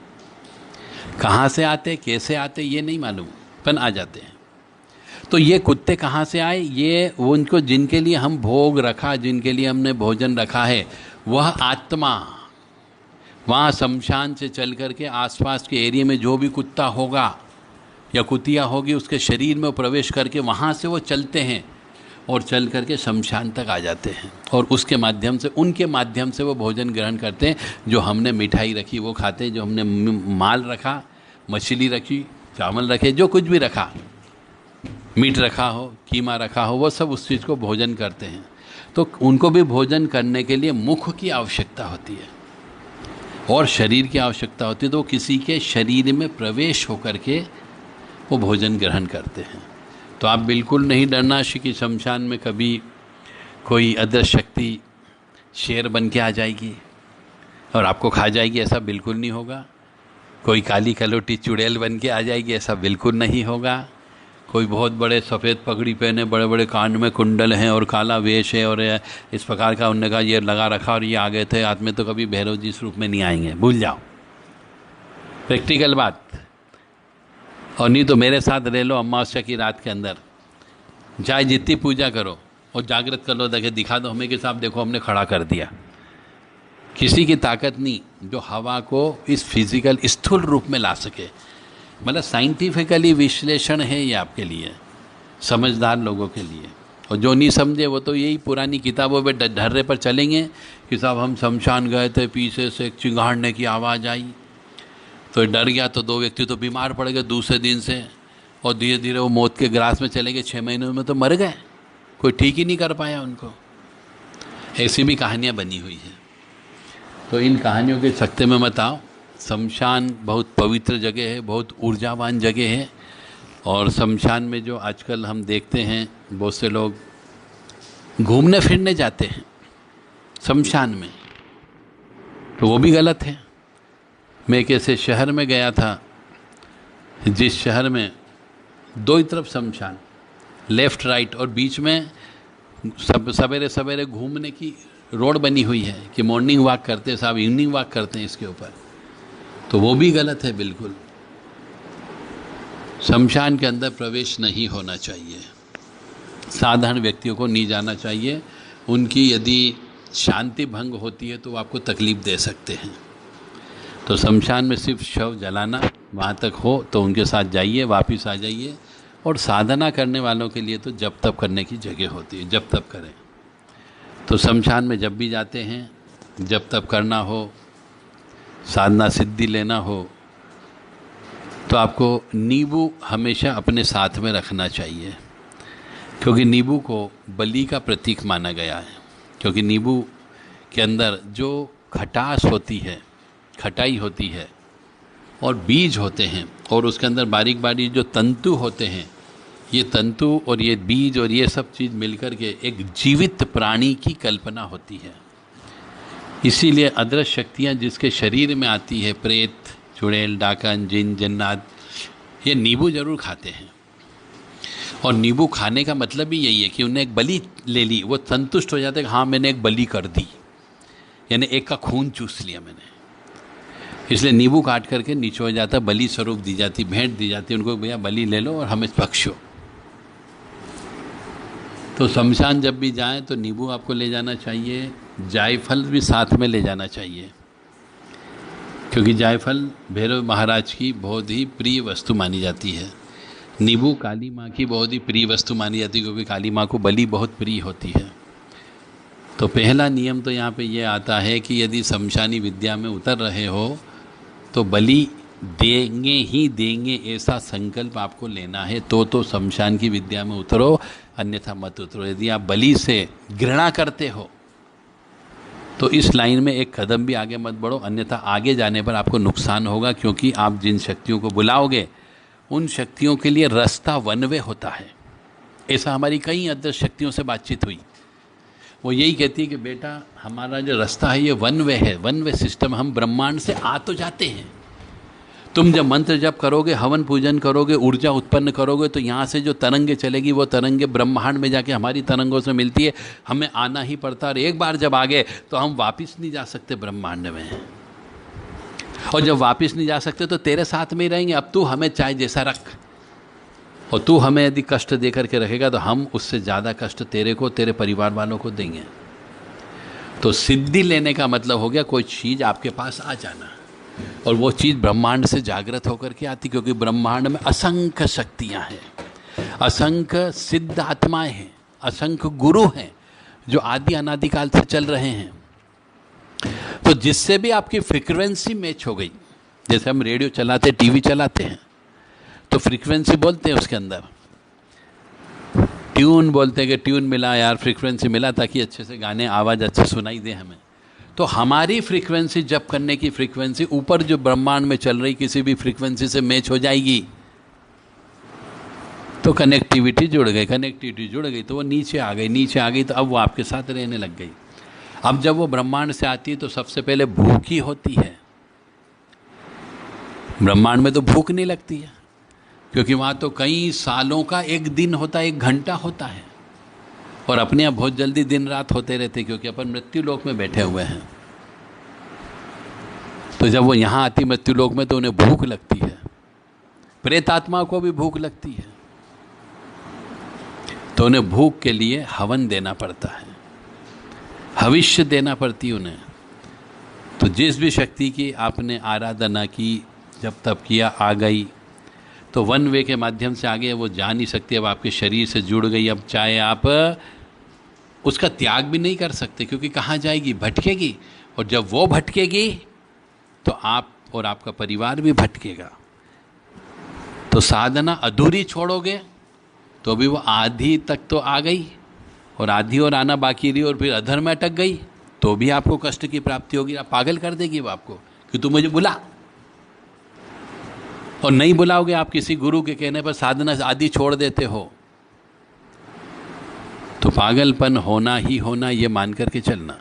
कहाँ से आते, कैसे आते ये नहीं मालूम, पर आ जाते हैं। तो ये कुत्ते कहाँ से आए, ये उनको जिनके लिए हम भोग रखा, जिनके लिए हमने भोजन रखा है, वह आत्मा वहाँ शमशान से चल कर के आसपास के एरिया में जो भी कुत्ता होगा या कुतिया होगी, उसके शरीर में प्रवेश करके वहाँ से वो चलते हैं और चल करके शमशान तक आ जाते हैं, और उसके माध्यम से, उनके माध्यम से वो भोजन ग्रहण करते हैं। जो हमने मिठाई रखी वो खाते हैं, जो हमने माल रखा, मछली रखी, चावल रखे, जो कुछ भी रखा, मीट रखा हो, कीमा रखा हो, वो सब उस चीज़ को भोजन करते हैं। तो उनको भी भोजन करने के लिए मुख की आवश्यकता होती है और शरीर की आवश्यकता होती है, तो किसी के शरीर में प्रवेश होकर के वो भोजन ग्रहण करते हैं। तो आप बिल्कुल नहीं डरना कि शमशान में कभी कोई अदृश्य शक्ति शेर बन के आ जाएगी और आपको खा जाएगी, ऐसा बिल्कुल नहीं होगा। कोई काली कलोटी चुड़ैल बन के आ जाएगी, ऐसा बिल्कुल नहीं होगा। कोई बहुत बड़े सफ़ेद पगड़ी पहने, बड़े बड़े कान में कुंडल हैं और काला वेश है और इस प्रकार का उनने कहा ये लगा रखा और ये आ गए थे हाथ में, तो कभी भैरव जी इस रूप में नहीं आएंगे, भूल जाओ, प्रैक्टिकल बात। और नहीं तो मेरे साथ रह लो अमावस्या की रात के अंदर, चाहे जितनी पूजा करो और जागृत कर लो, देखे दिखा दो हमें कि साहब देखो हमने खड़ा कर दिया। किसी की ताकत नहीं जो हवा को इस फिजिकल स्थूल रूप में ला सके। मतलब साइंटिफिकली विश्लेषण है ये आपके लिए, समझदार लोगों के लिए। और जो नहीं समझे वो तो यही पुरानी किताबों पे ढर्रे पर चलेंगे कि साहब हम शमशान गए थे, पीछे से एक चिंगाड़ने की आवाज़ आई तो डर गया, तो 2 व्यक्ति तो बीमार पड़ गए दूसरे दिन से, और धीरे धीरे वो मौत के ग्रास में चले गए, 6 महीनों में तो मर गए, कोई ठीक ही नहीं कर पाया उनको। ऐसी भी कहानियाँ बनी हुई हैं। तो इन कहानियों के सकते में मत आओ। शमशान बहुत पवित्र जगह है, बहुत ऊर्जावान जगह है। और शमशान में जो आजकल हम देखते हैं बहुत से लोग घूमने फिरने जाते हैं शमशान में, तो वो भी गलत है। मैं एक ऐसे शहर में गया था जिस शहर में 2 ही तरफ शमशान, लेफ़्ट राइट, और बीच में सवेरे सवेरे घूमने की रोड बनी हुई है कि मॉर्निंग वॉक करते हैं साहब, इवनिंग वॉक करते हैं इसके ऊपर, तो वो भी गलत है बिल्कुल। शमशान के अंदर प्रवेश नहीं होना चाहिए, साधारण व्यक्तियों को नहीं जाना चाहिए। उनकी यदि शांति भंग होती है तो वो आपको तकलीफ़ दे सकते हैं। तो शमशान में सिर्फ शव जलाना वहाँ तक हो तो उनके साथ जाइए, वापस आ जाइए। और साधना करने वालों के लिए तो जप तप करने की जगह होती है, जप तप करें। तो शमशान में जब भी जाते हैं, जप तप करना हो, साधना सिद्धि लेना हो, तो आपको नींबू हमेशा अपने साथ में रखना चाहिए, क्योंकि नींबू को बलि का प्रतीक माना गया है। क्योंकि नींबू के अंदर जो खटास होती है, खटाई होती है और बीज होते हैं, और उसके अंदर बारीक बारीक जो तंतु होते हैं, ये तंतु और ये बीज और ये सब चीज़ मिलकर के एक जीवित प्राणी की कल्पना होती है। इसीलिए अदृश्य शक्तियाँ जिसके शरीर में आती है, प्रेत, चुड़ैल, डाकन, जिन, जन्नात, ये नींबू जरूर खाते हैं। और नींबू खाने का मतलब भी यही है कि उन्हें एक बलि ले ली, वो संतुष्ट हो जाते हैं कि हाँ मैंने एक बलि कर दी, यानी एक का खून चूस लिया मैंने। इसलिए नींबू काट करके नीचे हो जाता, बलि स्वरूप दी जाती, भेंट दी जाती उनको, भैया बलि ले लो और हमें बख्शो। तो शमशान जब भी जाएं तो नींबू आपको ले जाना चाहिए, जायफल भी साथ में ले जाना चाहिए, क्योंकि जायफल भैरव महाराज की बहुत ही प्रिय वस्तु मानी जाती है। नींबू काली माँ की बहुत ही प्रिय वस्तु मानी जाती है, क्योंकि काली माँ को बलि बहुत प्रिय होती है। तो पहला नियम तो यहाँ पे ये आता है कि यदि शमशानी विद्या में उतर रहे हो तो बलि देंगे ही देंगे ऐसा संकल्प आपको लेना है तो शमशान की विद्या में उतरो, अन्यथा मत उतरो। यदि आप बलि से घृणा करते हो तो इस लाइन में एक कदम भी आगे मत बढ़ो, अन्यथा आगे जाने पर आपको नुकसान होगा, क्योंकि आप जिन शक्तियों को बुलाओगे उन शक्तियों के लिए रास्ता वन वे होता है। ऐसा हमारी कई अदृश्य शक्तियों से बातचीत हुई, वो यही कहती है कि बेटा हमारा जो रास्ता है ये वन वे है, वन वे सिस्टम। हम ब्रह्मांड से आ तो जाते हैं, तुम जब मंत्र जप करोगे, हवन पूजन करोगे, ऊर्जा उत्पन्न करोगे, तो यहाँ से जो तरंगे चलेगी वो तरंगे ब्रह्मांड में जाके हमारी तरंगों से मिलती है। हमें आना ही पड़ता है, और एक बार जब आ गए तो हम वापस नहीं जा सकते ब्रह्मांड में। और जब वापस नहीं जा सकते तो तेरे साथ में ही रहेंगे। अब तू हमें चाहे जैसा रख, और तू हमें यदि कष्ट दे करके रखेगा तो हम उससे ज़्यादा कष्ट तेरे को, तेरे परिवार वालों को देंगे। तो सिद्धि लेने का मतलब हो गया कोई चीज़ आपके पास आ जाना, और वो चीज़ ब्रह्मांड से जागृत होकर के आती, क्योंकि ब्रह्मांड में असंख्य शक्तियाँ हैं, असंख्य सिद्ध आत्माएं हैं, असंख्य गुरु हैं जो आदि अनादिकाल से चल रहे हैं। तो जिससे भी आपकी फ्रीक्वेंसी मैच हो गई, जैसे हम रेडियो चलाते, टीवी चलाते हैं, तो फ्रीक्वेंसी बोलते हैं, उसके अंदर ट्यून बोलते हैं कि ट्यून मिला यार, फ्रीक्वेंसी मिला ताकि अच्छे से गाने, आवाज़ अच्छे सुनाई दे हमें। तो हमारी फ्रीक्वेंसी, जप करने की फ्रीक्वेंसी ऊपर जो ब्रह्मांड में चल रही किसी भी फ्रीक्वेंसी से मैच हो जाएगी, तो कनेक्टिविटी जुड़ गई, कनेक्टिविटी जुड़ गई तो वो नीचे आ गई, नीचे आ गई तो अब वो आपके साथ रहने लग गई। अब जब वो ब्रह्मांड से आती है तो सबसे पहले भूख ही होती है। ब्रह्मांड में तो भूख नहीं लगती है, क्योंकि वहाँ तो कई सालों का एक दिन होता है, एक घंटा होता है, और अपने यहाँ बहुत जल्दी दिन रात होते रहते, क्योंकि अपन मृत्यु लोक में बैठे हुए हैं। तो जब वो यहाँ आती मृत्यु लोक में तो उन्हें भूख लगती है, प्रेतात्मा को भी भूख लगती है, तो उन्हें भूख के लिए हवन देना पड़ता है, हविष्य देना पड़ती उन्हें। तो जिस भी शक्ति की आपने आराधना की, जब तप किया, आ गई तो वन वे के माध्यम से आगे वो जा नहीं सकती, अब आपके शरीर से जुड़ गई। अब चाहे आप उसका त्याग भी नहीं कर सकते, क्योंकि कहाँ जाएगी, भटकेगी, और जब वो भटकेगी तो आप और आपका परिवार भी भटकेगा। तो साधना अधूरी छोड़ोगे तो भी वो आधी तक तो आ गई, और आधी और आना बाकी रही, और फिर अधर में अटक गई तो भी आपको कष्ट की प्राप्ति होगी। आप पागल कर देगी वो आपको कि तू मुझे बुला, और नहीं बुलाओगे आप किसी गुरु के कहने पर, साधना आदि छोड़ देते हो, तो पागलपन होना ही होना, ये मान करके चलना।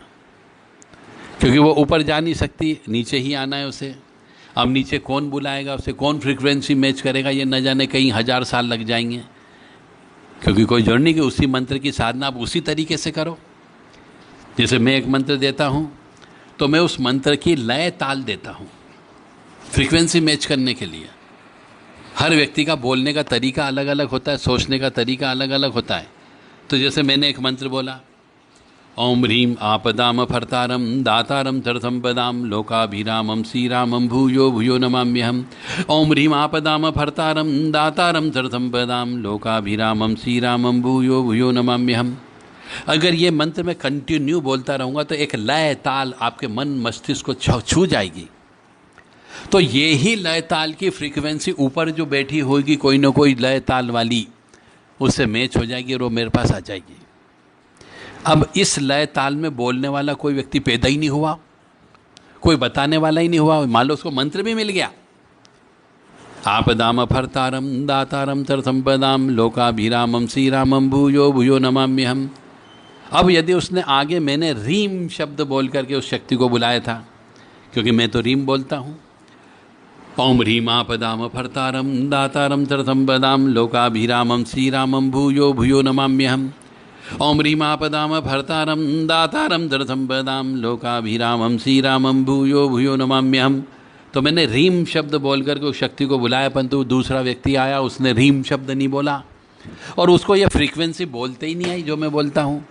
क्योंकि वो ऊपर जा नहीं सकती, नीचे ही आना है उसे। अब नीचे कौन बुलाएगा उसे, कौन फ्रीक्वेंसी मैच करेगा, ये न जाने कई हजार साल लग जाएंगे। क्योंकि कोई जरूरी नहीं कि उसी मंत्र की साधना आप उसी तरीके से करो। जैसे मैं एक मंत्र देता हूँ तो मैं उस मंत्र की लय ताल देता हूँ फ्रीक्वेंसी मैच करने के लिए। हर व्यक्ति का बोलने का तरीका अलग अलग होता है, सोचने का तरीका अलग अलग होता है। तो जैसे मैंने एक मंत्र बोला, ओम ह्रीम आपदाम फर्तारम दातारम सर्वसंपदाम लोकाभिरामम श्रीरामम भूयो भूयो नमाम्यहम्। ओम ह्रीम आपदाम फर्तारम दातारम सर्वसंपदाम लोकाभिरामम श्रीरामम भूयो भूयो नमाम्यहम्। अगर ये मंत्र मैं कंटिन्यू बोलता रहूँगा तो एक लय ताल आपके मन मस्तिष्क को छू जाएगी। तो ये ही लय ताल की फ्रीक्वेंसी ऊपर जो बैठी होगी, कोई ना कोई लय ताल वाली, उससे मैच हो जाएगी और वो मेरे पास आ जाएगी। अब इस लय ताल में बोलने वाला कोई व्यक्ति पैदा ही नहीं हुआ, कोई बताने वाला ही नहीं हुआ, मान लो उसको मंत्र भी मिल गया, आपदाम फर्तारम दातारम सर्वसंपदाम लोकाभिरामम श्रीरामम भूयो भूयो नमाम्यहम्। अब यदि उसने आगे, मैंने रीम शब्द बोल करके उस शक्ति को बुलाया था, क्योंकि मैं तो रीम बोलता हूँ, ओम ह्रीम आपदाम फर्तारम दातारम सर्वसंपदाम लोकाभिरामम श्रीरामम भूयो भूयो नमाम्यहम्। ओम ह्रीम आपदाम फर्तारम दातारम सर्वसंपदाम लोकाभिरामम श्रीरामम भूयो भूयो नमाम्यहम्। तो मैंने रीम शब्द बोल करके उस शक्ति को बुलाया, परंतु दूसरा व्यक्ति आया, उसने रीम शब्द नहीं बोला, और उसको ये फ्रीक्वेंसी बोलते ही नहीं आई जो मैं बोलता हूँ,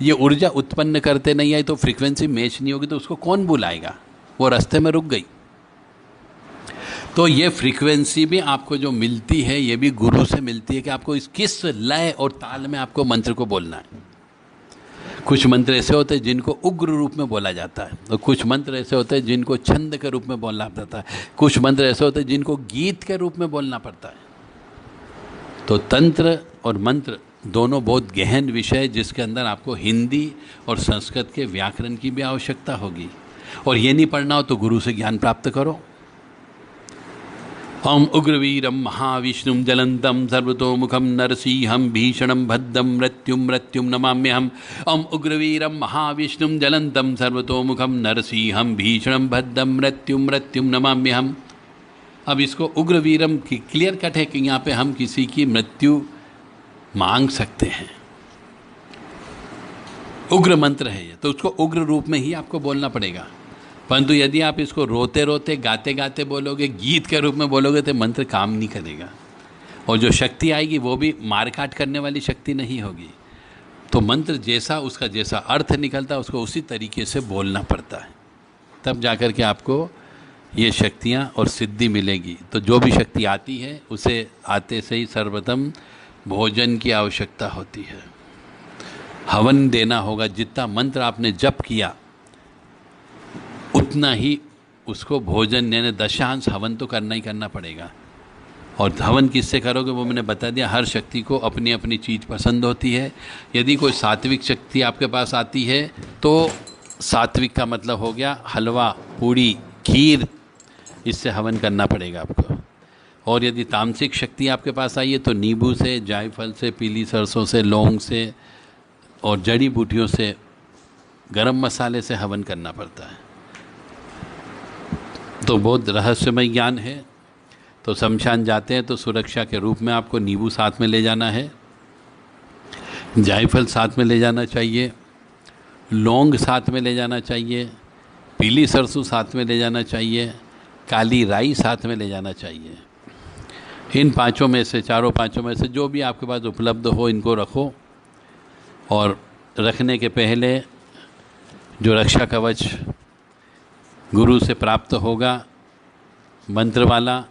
ये ऊर्जा उत्पन्न करते नहीं आई, तो फ्रीक्वेंसी मैच नहीं होगी तो उसको कौन बुलाएगा, वो रास्ते में रुक गई। तो ये फ्रीक्वेंसी भी आपको जो मिलती है, ये भी गुरु से मिलती है कि आपको इस किस लय और ताल में आपको मंत्र को बोलना है। कुछ मंत्र ऐसे होते हैं जिनको उग्र रूप में बोला जाता है, और कुछ मंत्र ऐसे होते हैं जिनको छंद के रूप में बोलना पड़ता है, कुछ मंत्र ऐसे होते हैं जिनको गीत के रूप में बोलना पड़ता है। तो तंत्र और मंत्र दोनों बहुत गहन विषय है, जिसके अंदर आपको हिंदी और संस्कृत के व्याकरण की भी आवश्यकता होगी। और ये नहीं पढ़ना हो तो गुरु से ज्ञान प्राप्त करो। ओम उग्रवीरम महाविष्णुम जलंतम सर्वतोमुखम नरसिंहम भीषणम भद्दम मृत्युम मृत्युम नमाम्यहम। ओम उग्रवीरम महाविष्णुम जलंतम सर्वतोमुखम नरसिंहम भीषणम भद्दम मृत्युम मृत्युम नमाम्यहम। अब इसको उग्रवीरम की क्लियर कट है कि यहाँ पे हम किसी की मृत्यु मांग सकते हैं। उग्र मंत्र है ये, तो उसको उग्र रूप में ही आपको बोलना पड़ेगा। परंतु यदि आप इसको रोते रोते गाते गाते बोलोगे, गीत के रूप में बोलोगे, तो मंत्र काम नहीं करेगा, और जो शक्ति आएगी वो भी मारकाट करने वाली शक्ति नहीं होगी। तो मंत्र जैसा उसका जैसा अर्थ निकलता है उसको उसी तरीके से बोलना पड़ता है, तब जाकर के आपको ये शक्तियाँ और सिद्धि मिलेगी। तो जो भी शक्ति आती है उसे आते से ही सर्वप्रथम भोजन की आवश्यकता होती है, हवन देना होगा। जितना मंत्र आपने जप किया उतना ही उसको भोजन यानी दशांश हवन तो करना ही करना पड़ेगा। और हवन किससे करोगे वो मैंने बता दिया। हर शक्ति को अपनी अपनी चीज़ पसंद होती है। यदि कोई सात्विक शक्ति आपके पास आती है तो सात्विक का मतलब हो गया हलवा, पूड़ी, खीर, इससे हवन करना पड़ेगा आपको। और यदि तामसिक शक्ति आपके पास आई है तो नींबू से, जायफल से, पीली सरसों से, लौंग से और जड़ी बूटियों से, गरम मसाले से हवन करना पड़ता है। तो बहुत रहस्यमय ज्ञान है। तो शमशान जाते हैं तो सुरक्षा के रूप में आपको नींबू साथ में ले जाना है, जायफल साथ में ले जाना चाहिए, लौंग साथ में ले जाना चाहिए, पीली सरसों साथ में ले जाना चाहिए, काली राई साथ में ले जाना चाहिए। इन पांचों में से, चारों पांचों में से जो भी आपके पास उपलब्ध हो इनको रखो। और रखने के पहले जो रक्षा कवच गुरु से प्राप्त होगा, मंत्र वाला,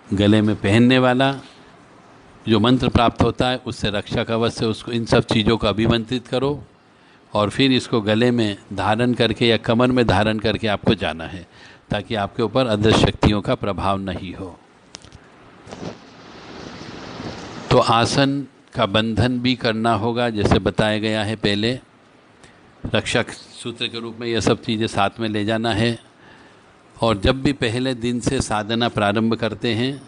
गले में पहनने वाला जो मंत्र प्राप्त होता है, उससे रक्षा कवच से उसको इन सब चीज़ों को अभिमंत्रित करो और फिर इसको गले में धारण करके या कमर में धारण करके आपको जाना है, ताकि आपके ऊपर अदृश्य शक्तियों का प्रभाव नहीं हो। तो आसन का बंधन भी करना होगा, जैसे बताया गया है पहले। रक्षक सूत्र के रूप में यह सब चीज़ें साथ में ले जाना है। और जब भी पहले दिन से साधना प्रारंभ करते हैं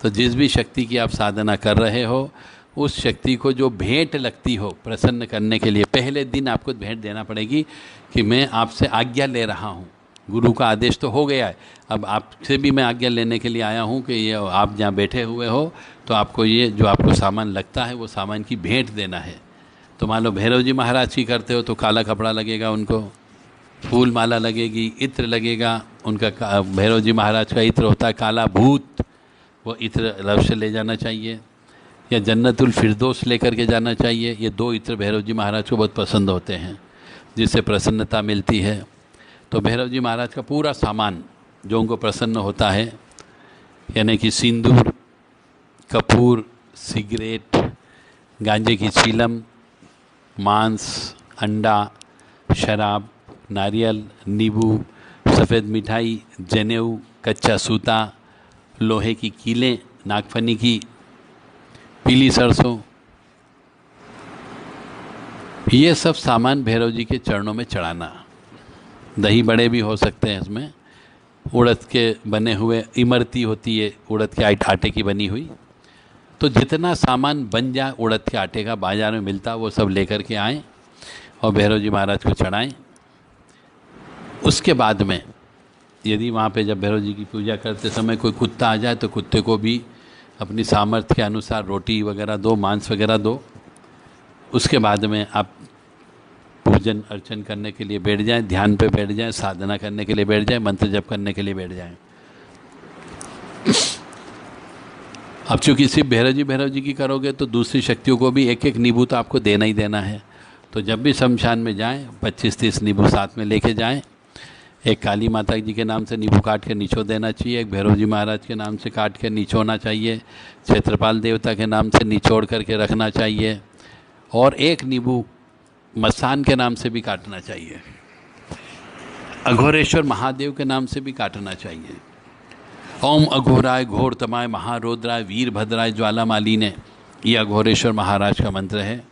तो जिस भी शक्ति की आप साधना कर रहे हो उस शक्ति को जो भेंट लगती हो प्रसन्न करने के लिए, पहले दिन आपको भेंट देना पड़ेगी कि मैं आपसे आज्ञा ले रहा हूँ। गुरु का आदेश तो हो गया है, अब आपसे भी मैं आज्ञा लेने के लिए आया हूँ कि ये आप जहाँ बैठे हुए हो तो आपको ये जो आपको सामान लगता है वो सामान की भेंट देना है। तो मान लो भैरव जी महाराज की करते हो तो काला कपड़ा लगेगा, उनको फूल माला लगेगी, इत्र लगेगा। उनका भैरव जी महाराज का इत्र होता है काला भूत, वो इत्र अवश्य ले जाना चाहिए। या जन्नतुल फिरदौस लेकर के जाना चाहिए। ये दो इत्र भैरव जी महाराज को बहुत पसंद होते हैं, जिससे प्रसन्नता मिलती है। तो भैरव जी महाराज का पूरा सामान जो उनको प्रसन्न होता है, यानी कि सिंदूर, कपूर, सिगरेट, गांजे की चीलम, मांस, अंडा, शराब, नारियल, नींबू, सफ़ेद मिठाई, जनेऊ, कच्चा सूता, लोहे की कीलें, नागफनी की, पीली सरसों, ये सब सामान भैरव जी के चरणों में चढ़ाना। दही बड़े भी हो सकते हैं इसमें। उड़द के बने हुए इमरती होती है, उड़द के आटे की बनी हुई। तो जितना सामान बन जाए उड़द के आटे का बाज़ार में मिलता वो सब लेकर के आएँ और भैरव जी महाराज को चढ़ाएँ। उसके बाद में यदि वहाँ पे जब भैरव जी की पूजा करते समय कोई कुत्ता आ जाए तो कुत्ते को भी अपनी सामर्थ्य के अनुसार रोटी वगैरह दो, मांस वगैरह दो। उसके बाद में आप पूजन अर्चन करने के लिए बैठ जाएं, ध्यान पे बैठ जाएं, साधना करने के लिए बैठ जाएं, मंत्र जप करने के लिए बैठ जाएं। अब चूँकि सिर्फ भैरव जी की करोगे तो दूसरी शक्तियों को भी एक एक नींबू तो आपको देना ही देना है। तो जब भी शमशान में जाएं 25-30 नींबू साथ में लेके जाएं। एक काली माता जी के नाम से नींबू काट के निचो देना चाहिए, एक भैरव जी महाराज के नाम से काट के निचोड़ना चाहिए, क्षेत्रपाल देवता के नाम से निचोड़ करके रखना चाहिए। और एक नींबू मसान के नाम से भी काटना चाहिए, अघोरेश्वर महादेव के नाम से भी काटना चाहिए। ओम अघोराय घोरतमाय महारौद्राय वीरभद्राय ज्वालामालिने, ये अघोरेश्वर महाराज का मंत्र है।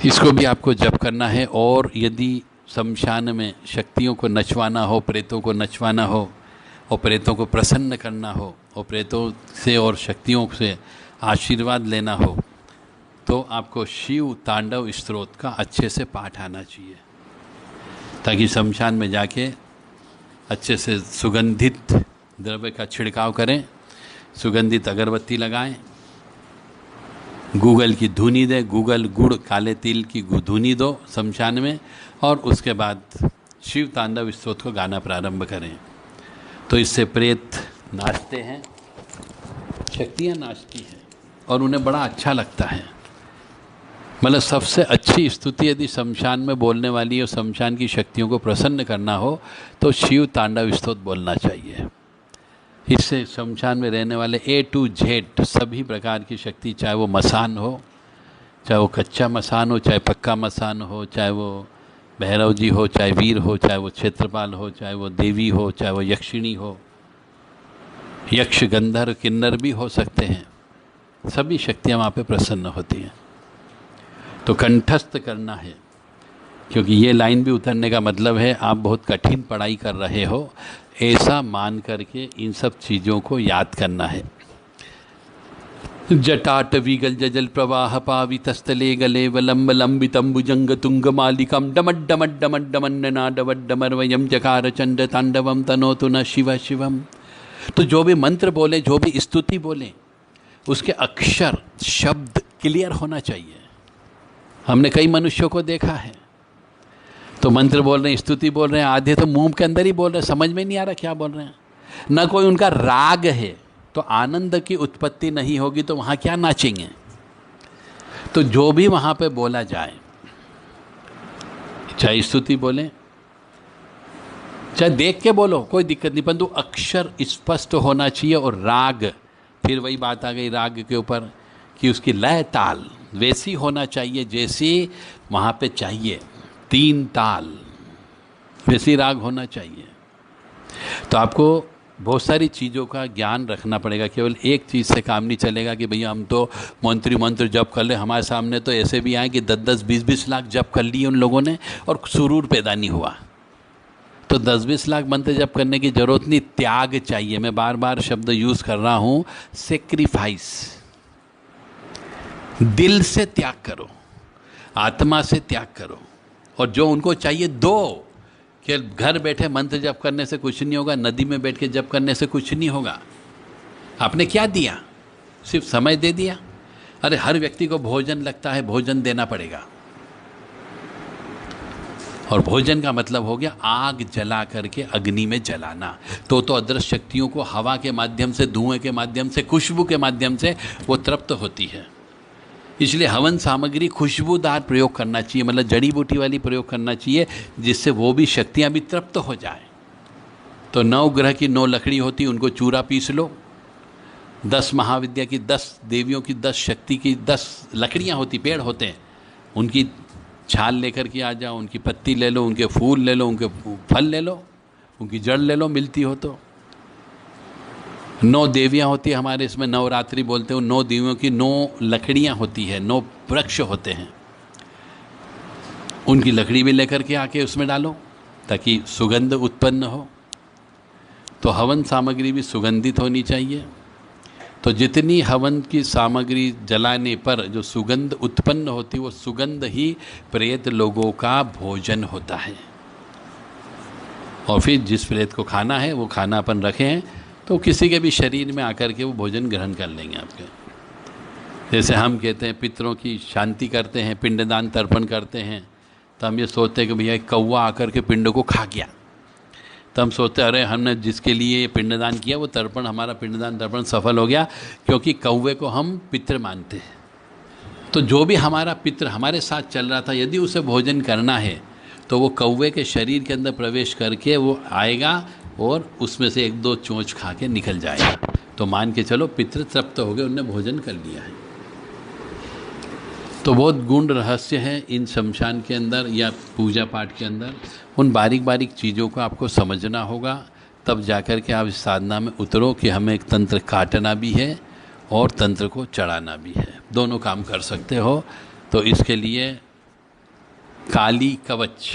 इसको भी आपको जप करना है। और यदि शमशान में शक्तियों को नचवाना हो, प्रेतों को नचवाना हो और प्रेतों को प्रसन्न करना हो और प्रेतों से और शक्तियों से आशीर्वाद लेना हो, तो आपको शिव तांडव स्तोत्र का अच्छे से पाठ आना चाहिए, ताकि शमशान में जाके अच्छे से सुगंधित द्रव्य का छिड़काव करें, सुगंधित अगरबत्ती लगाएं, गूगल की धुनी दें, गूगल गुड़ काले तिल की धुनी दो शमशान में, और उसके बाद शिव तांडव स्तोत्र को गाना प्रारंभ करें। तो इससे प्रेत नाचते हैं, शक्तियाँ नाचती हैं और उन्हें बड़ा अच्छा लगता है। मतलब सबसे अच्छी स्तुति यदि शमशान में बोलने वाली और शमशान की शक्तियों को प्रसन्न करना हो तो शिव तांडव स्तोत्र बोलना चाहिए। इससे शमशान में रहने वाले A to Z सभी प्रकार की शक्ति, चाहे वो मसान हो, चाहे वो कच्चा मसान हो, चाहे पक्का मसान हो, चाहे वो भैरव जी हो, चाहे वीर हो, चाहे वो क्षेत्रपाल हो, चाहे वो देवी हो, चाहे वो यक्षिणी हो, यक्ष गंधर्व किन्नर भी हो सकते हैं, सभी शक्तियाँ वहाँ पे प्रसन्न होती हैं। तो कंठस्थ करना है, क्योंकि ये लाइन भी उतरने का मतलब है आप बहुत कठिन पढ़ाई कर रहे हो, ऐसा मान करके इन सब चीज़ों को याद करना है। जटाट विगल जजल प्रवाह पावितस्थले गले वलंब लंबितंबुजंग तुंग मालिकम डमड डमड डमड डमन्ना डवड डमरवयम जकार चंड तांडवम तनोतु न शिव शिवम। तो जो भी मंत्र बोले, जो भी स्तुति बोले, उसके अक्षर शब्द क्लियर होना चाहिए। हमने कई मनुष्यों को देखा है, तो मंत्र बोल रहे हैं, स्तुति बोल रहे हैं, आधे तो मुंह के अंदर ही बोल रहे हैं, समझ में नहीं आ रहा क्या बोल रहे हैं। ना कोई उनका राग है, तो आनंद की उत्पत्ति नहीं होगी तो वहाँ क्या नाचेंगे। तो जो भी वहाँ पे बोला जाए, चाहे स्तुति बोले, चाहे देख के बोलो, कोई दिक्कत नहीं, परंतु अक्षर स्पष्ट होना चाहिए। और राग, फिर वही बात आ गई राग के ऊपर कि उसकी लय ताल वैसी होना चाहिए जैसी वहाँ पे चाहिए, 3 ताल वैसी राग होना चाहिए। तो आपको बहुत सारी चीज़ों का ज्ञान रखना पड़ेगा, केवल एक चीज़ से काम नहीं चलेगा कि भैया हम तो मंत्र जप कर ले। हमारे सामने तो ऐसे भी आए कि 10-10, 20-20 लाख जप कर लिए उन लोगों ने और सुरूर पैदा नहीं हुआ। तो 10-20 लाख मंत्र जप करने की जरूरत नहीं, त्याग चाहिए। मैं बार बार शब्द यूज़ कर रहा हूँ, सेक्रीफाइस। दिल से त्याग करो, आत्मा से त्याग करो, और जो उनको चाहिए दो। कि घर बैठे मंत्र जप करने से कुछ नहीं होगा, नदी में बैठ के जप करने से कुछ नहीं होगा। आपने क्या दिया? सिर्फ समय दे दिया। अरे हर व्यक्ति को भोजन लगता है, भोजन देना पड़ेगा। और भोजन का मतलब हो गया आग जला करके अग्नि में जलाना। तो अदृश्य शक्तियों को हवा के माध्यम से, धुएं के माध्यम से, खुशबू के माध्यम से वो तृप्त होती है। इसलिए हवन सामग्री खुशबूदार प्रयोग करना चाहिए, मतलब जड़ी बूटी वाली प्रयोग करना चाहिए, जिससे वो भी शक्तियाँ भी तृप्त हो जाए। तो 9 ग्रह की 9 लकड़ी होती, उनको चूरा पीस लो। 10 महाविद्या की 10 देवियों की 10 शक्ति की 10 लकड़ियाँ होती, पेड़ होते हैं, उनकी छाल लेकर के आ जाओ, उनकी पत्ती ले लो, उनके फूल ले लो, उनके फल ले लो, उनकी जड़ ले लो, मिलती हो तो। 9 देवियाँ होती है हमारे इसमें, नवरात्रि बोलते हैं। 9 देवियों की 9 लकड़ियाँ होती है, 9 वृक्ष होते हैं, उनकी लकड़ी भी लेकर के आके उसमें डालो ताकि सुगंध उत्पन्न हो। तो हवन सामग्री भी सुगंधित होनी चाहिए। तो जितनी हवन की सामग्री जलाने पर जो सुगंध उत्पन्न होती, वो सुगंध ही प्रेत लोगों का भोजन होता है। और फिर जिस प्रेत को खाना है वो खाना अपन रखे हैं, तो किसी के भी शरीर में आकर के वो भोजन ग्रहण कर लेंगे आपके। जैसे हम कहते हैं पितरों की शांति करते हैं, पिंडदान तर्पण करते हैं, तो हम ये सोचते हैं कि भैया कौवा आकर के पिंड को खा गया, तो हम सोचते हैं अरे हमने जिसके लिए पिंडदान किया वो तर्पण, हमारा पिंडदान तर्पण सफल हो गया, क्योंकि कौवे को हम पितृ मानते हैं। तो जो भी हमारा पितृ हमारे साथ चल रहा था, यदि उसे भोजन करना है तो वो कौवे के शरीर के अंदर प्रवेश करके वो आएगा और उसमें से 1-2 चोंच खा के निकल जाएगा। तो मान के चलो पितृ तृप्त हो गए, उनने भोजन कर लिया है। तो बहुत गूढ़ रहस्य है इन शमशान के अंदर या पूजा पाठ के अंदर। उन बारीक बारीक चीज़ों को आपको समझना होगा, तब जाकर के आप इस साधना में उतरो कि हमें एक तंत्र काटना भी है और तंत्र को चढ़ाना भी है, दोनों काम कर सकते हो। तो इसके लिए काली कवच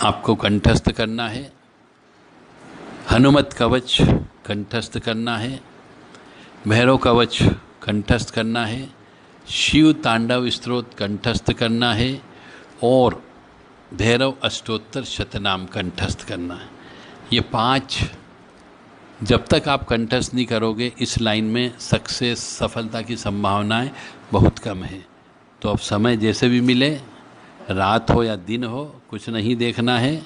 आपको कंठस्थ करना है, हनुमत कवच कंठस्थ करना है, भैरव कवच कंठस्थ करना है, शिव तांडव स्तोत्र कंठस्थ करना है और भैरव अष्टोत्तर शतनाम कंठस्थ करना है। ये 5 जब तक आप कंठस्थ नहीं करोगे इस लाइन में सक्सेस, सफलता की संभावनाएं बहुत कम है। तो अब समय जैसे भी मिले, रात हो या दिन हो, कुछ नहीं देखना है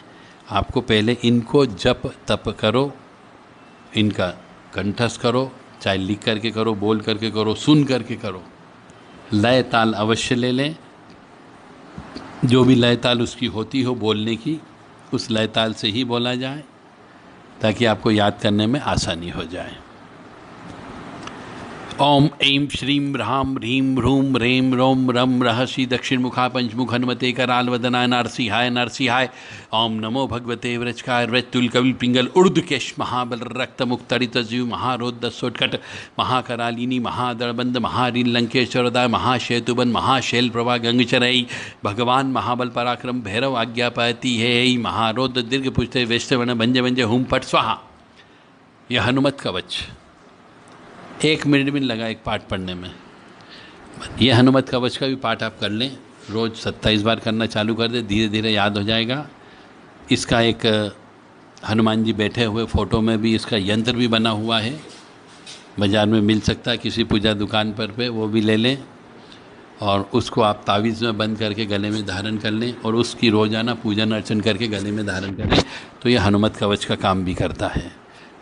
आपको, पहले इनको जप तप करो, इनका कंठस्थ करो, चाहे लिख करके करो, बोल करके करो, सुन करके करो। लय ताल अवश्य ले लें, जो भी लय ताल उसकी होती हो बोलने की, उस लय ताल से ही बोला जाए ताकि आपको याद करने में आसानी हो जाए। ओम ऐं श्रीं ह्रां ह्रीं ह्रूं रें रों रं रहसि दक्षिण मुखा पंचमुख हनुमते कराल वदनाय नरसिंहाय नरसिंहाय। ओम नमो भगवते व्रजकाय व्रजतुल कविल पिंगल उर्धकेश महाबल रक्त मुक्तरित जीव महारोद सोटकट महाकरालिनी महादड़बंद महारील लंकेश्वरदाय महाशैतुबन महाशैल प्रभा गंगचरई भगवान महाबल पराक्रम भैरव आज्ञा पाती है महारोद दीर्घ पुष्टे वैष्णवन भंज भंज हुम पट स्वाहा। यह हनुमत कवच 1 मिनट भी लगा एक पाठ पढ़ने में। ये हनुमत कवच का भी पाठ आप कर लें, रोज़ 27 बार करना चालू कर दे, धीरे धीरे याद हो जाएगा। इसका एक हनुमान जी बैठे हुए फ़ोटो में भी इसका यंत्र भी बना हुआ है, बाज़ार में मिल सकता है किसी पूजा दुकान पर वो भी ले लें और उसको आप तावीज़ में बंद करके गले में धारण कर लें और उसकी रोज़ाना पूजन अर्चन करके गले में धारण करें तो ये हनुमत कवच का काम भी करता है।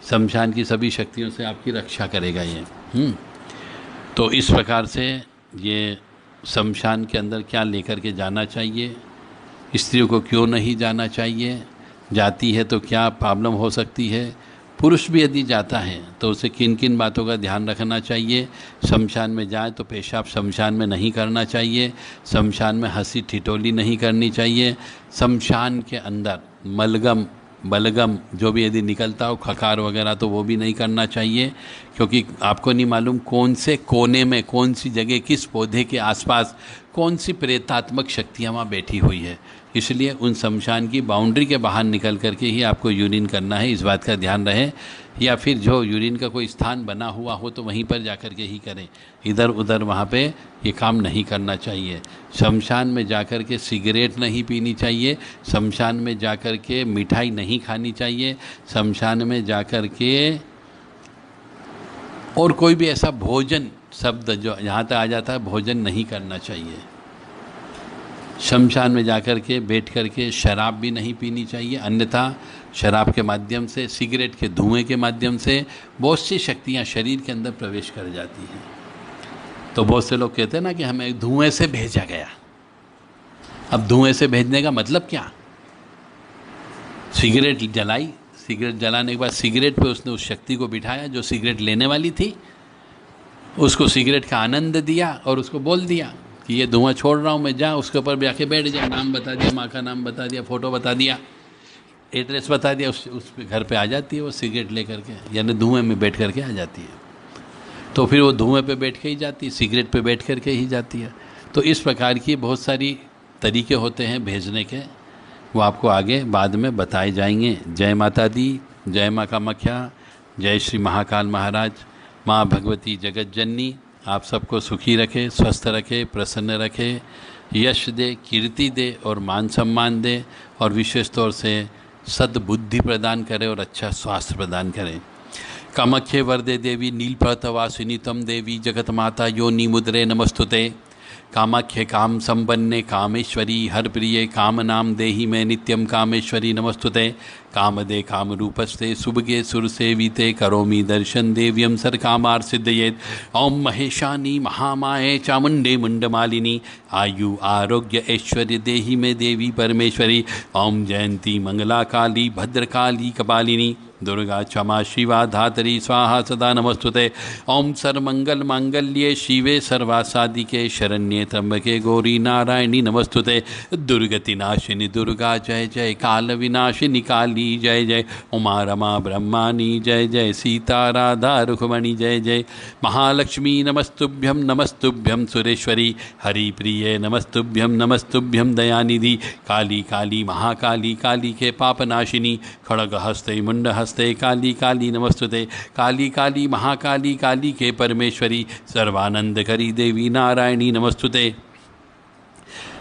शमशान की सभी शक्तियों से आपकी रक्षा करेगा ये। तो इस प्रकार से ये शमशान के अंदर क्या लेकर के जाना चाहिए, स्त्रियों को क्यों नहीं जाना चाहिए, जाती है तो क्या प्रॉब्लम हो सकती है, पुरुष भी यदि जाता है तो उसे किन किन बातों का ध्यान रखना चाहिए, शमशान में जाए तो पेशाब शमशान में नहीं करना चाहिए, शमशान में हंसी ठिठोली नहीं करनी चाहिए, शमशान के अंदर मलगम बलगम जो भी यदि निकलता हो खकार वगैरह तो वो भी नहीं करना चाहिए, क्योंकि आपको नहीं मालूम कौन से कोने में, कौन सी जगह, किस पौधे के आसपास कौन सी प्रेतात्मक शक्तियाँ वहाँ बैठी हुई है। इसलिए उन शमशान की बाउंड्री के बाहर निकल करके ही आपको यूरिन करना है, इस बात का ध्यान रहे। या फिर जो यूरिन का कोई स्थान बना हुआ हो तो वहीं पर जा कर के ही करें, इधर उधर वहाँ पे ये काम नहीं करना चाहिए। शमशान में जा कर के सिगरेट नहीं पीनी चाहिए, शमशान में जा कर के मिठाई नहीं खानी चाहिए, शमशान में जा कर के और कोई भी ऐसा भोजन शब्द जो यहाँ तक आ जाता है भोजन नहीं करना चाहिए। शमशान में जाकर के बैठ कर के शराब भी नहीं पीनी चाहिए, अन्यथा शराब के माध्यम से, सिगरेट के धुएं के माध्यम से बहुत सी शक्तियाँ शरीर के अंदर प्रवेश कर जाती हैं। तो बहुत से लोग कहते हैं ना कि हमें धुएं से भेजा गया। अब धुएं से भेजने का मतलब क्या? सिगरेट जलाई, सिगरेट जलाने के बाद सिगरेट पे उसने उस शक्ति को बिठाया जो सिगरेट लेने वाली थी, उसको सिगरेट का आनंद दिया और उसको बोल दिया कि ये धुआं छोड़ रहा हूँ मैं, जा उसके ऊपर भी आके बैठ जा, नाम बता दिया, माँ का नाम बता दिया, फ़ोटो बता दिया, एड्रेस बता दिया, उस घर पे आ जाती है वो सिगरेट लेकर के, यानी धुएं में बैठ करके आ जाती है। तो फिर वो धुएं पे बैठ के ही जाती है, सिगरेट पे बैठ करके ही जाती है। तो इस प्रकार की बहुत सारी तरीके होते हैं भेजने के, वो आपको आगे बाद में बताए जाएंगे। जय माता दी, जय माँ कामाख्या, जय श्री महाकाल महाराज, माँ भगवती जगत जननी आप सबको सुखी रखे, स्वस्थ रखे, प्रसन्न रखे, यश दे, कीर्ति दे और मान सम्मान दे और विशेष तौर से सद्बुद्धि प्रदान करे और अच्छा स्वास्थ्य प्रदान करें। कामाख्ये वरदे देवी नीलपर्वतवासिनी तम देवी जगत माता योनि मुद्रे नमस्तुते। कामाख्ये काम संपन्ने कामेश्वरी हर प्रिये काम नाम देहि में नित्यम कामेश्वरी नमस्तुते। कामदे काम रूपस्ते सुभगे सुरसेविते करोमि दर्शन देव्यम सर कामार सिद्धयेत। ओम महेशानी महामाये चामुंडे मुंडमालिनी आयु आरोग्य ऐश्वर्य देहि में देवी परमेश्वरी। ओम जयंती मंगला काली भद्रकाली कपालिनी दुर्गा क्षमा शिवा धात्री स्वाहा सदा नमस्तुते। ओम सर्वमंगल मांगल्ये शिवे सर्वासादिके शरण्ये त्र्यंबके गौरी नारायणी नमस्तुते। दुर्गति नाशिनी दुर्गा जय जय, काल विनाशिनी काली जय जय, उमा रमा ब्रह्माणी जय जय, सीता राधा रुक्मणी जय जय, महालक्ष्मी नमस्तुभ्यं नमस्तुभ्यं सुरेश्वरी, हरिप्रिये नमस्तुभ्यं नमस्तुभ्यं दयानिधि, काली काली महाकाली काली के पापनाशिनी, खड़ग हस्ते मुंड हस्ते काली काली नमस्तुते। काली काली महाकाली काली के परमेश्वरी, सर्वानंद करी देवी नारायणी नमस्तुते।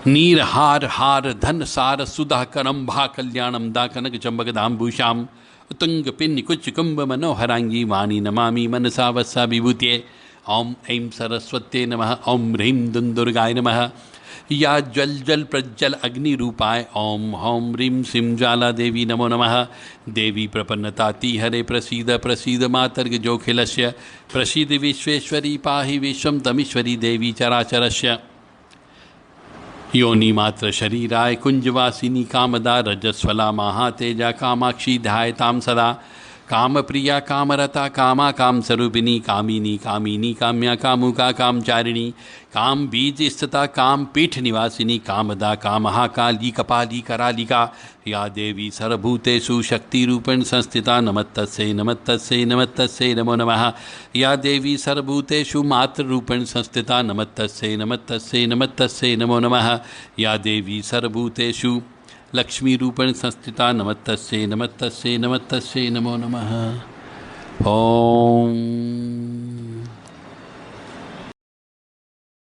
नीर हार हार धन सार सुधा करम भा कल्याणम दा कनक चंबक दाम्भूषाम, उत्तुंग पिन्न कुच कुंभ मनोहरांगी वाणी नमामि मनसा वत्सा विभूत्ये। ओम ऐं सरस्वत्ये नमः, ओम ह्रीं दुंदुर्गाय नमः। या जल जल प्रज्वल अग्नि रूपाय, ओम हौं ह्रीं सिं ज्वाला देवी नमो नमः। देवी प्रपन्नताति हरे प्रसीद प्रसीद मातर्ग जोखिलस्य, प्रसीद विश्वेश्वरी पाहि विश्वं तमीश्वरी देवी चराचरस्य। योनि मात्र शरीराय कुंजवासिनी कामदा, रजस्वला महातेजा कामाक्षी ध्यायतां सदा। काम प्रिया कामरता कामा काम स्वरूपिणी, कामिनी कामिनी काम्या कामुका कामचारिणी, काम बीज स्थिता काम पीठ निवासिनी, कामदा कामहा काली कपाली करालिका। या देवी सर्वभूतेषु शक्तिरूपेण संस्थिता, नमस्तस्यै नमस्तस्यै नमस्तस्यै नमो नमः। या देवी सर्वभूतेषु मातृरूपेण संस्थिता, नमस्तस्यै नमस्तस्यै नमस्तस्यै नमो नमः। या देवी सर्वभूतेषु लक्ष्मी रूपेण संस्थिता, नमस्तस्यै नमस्तस्यै नमस्तस्यै नमो नमः। ओम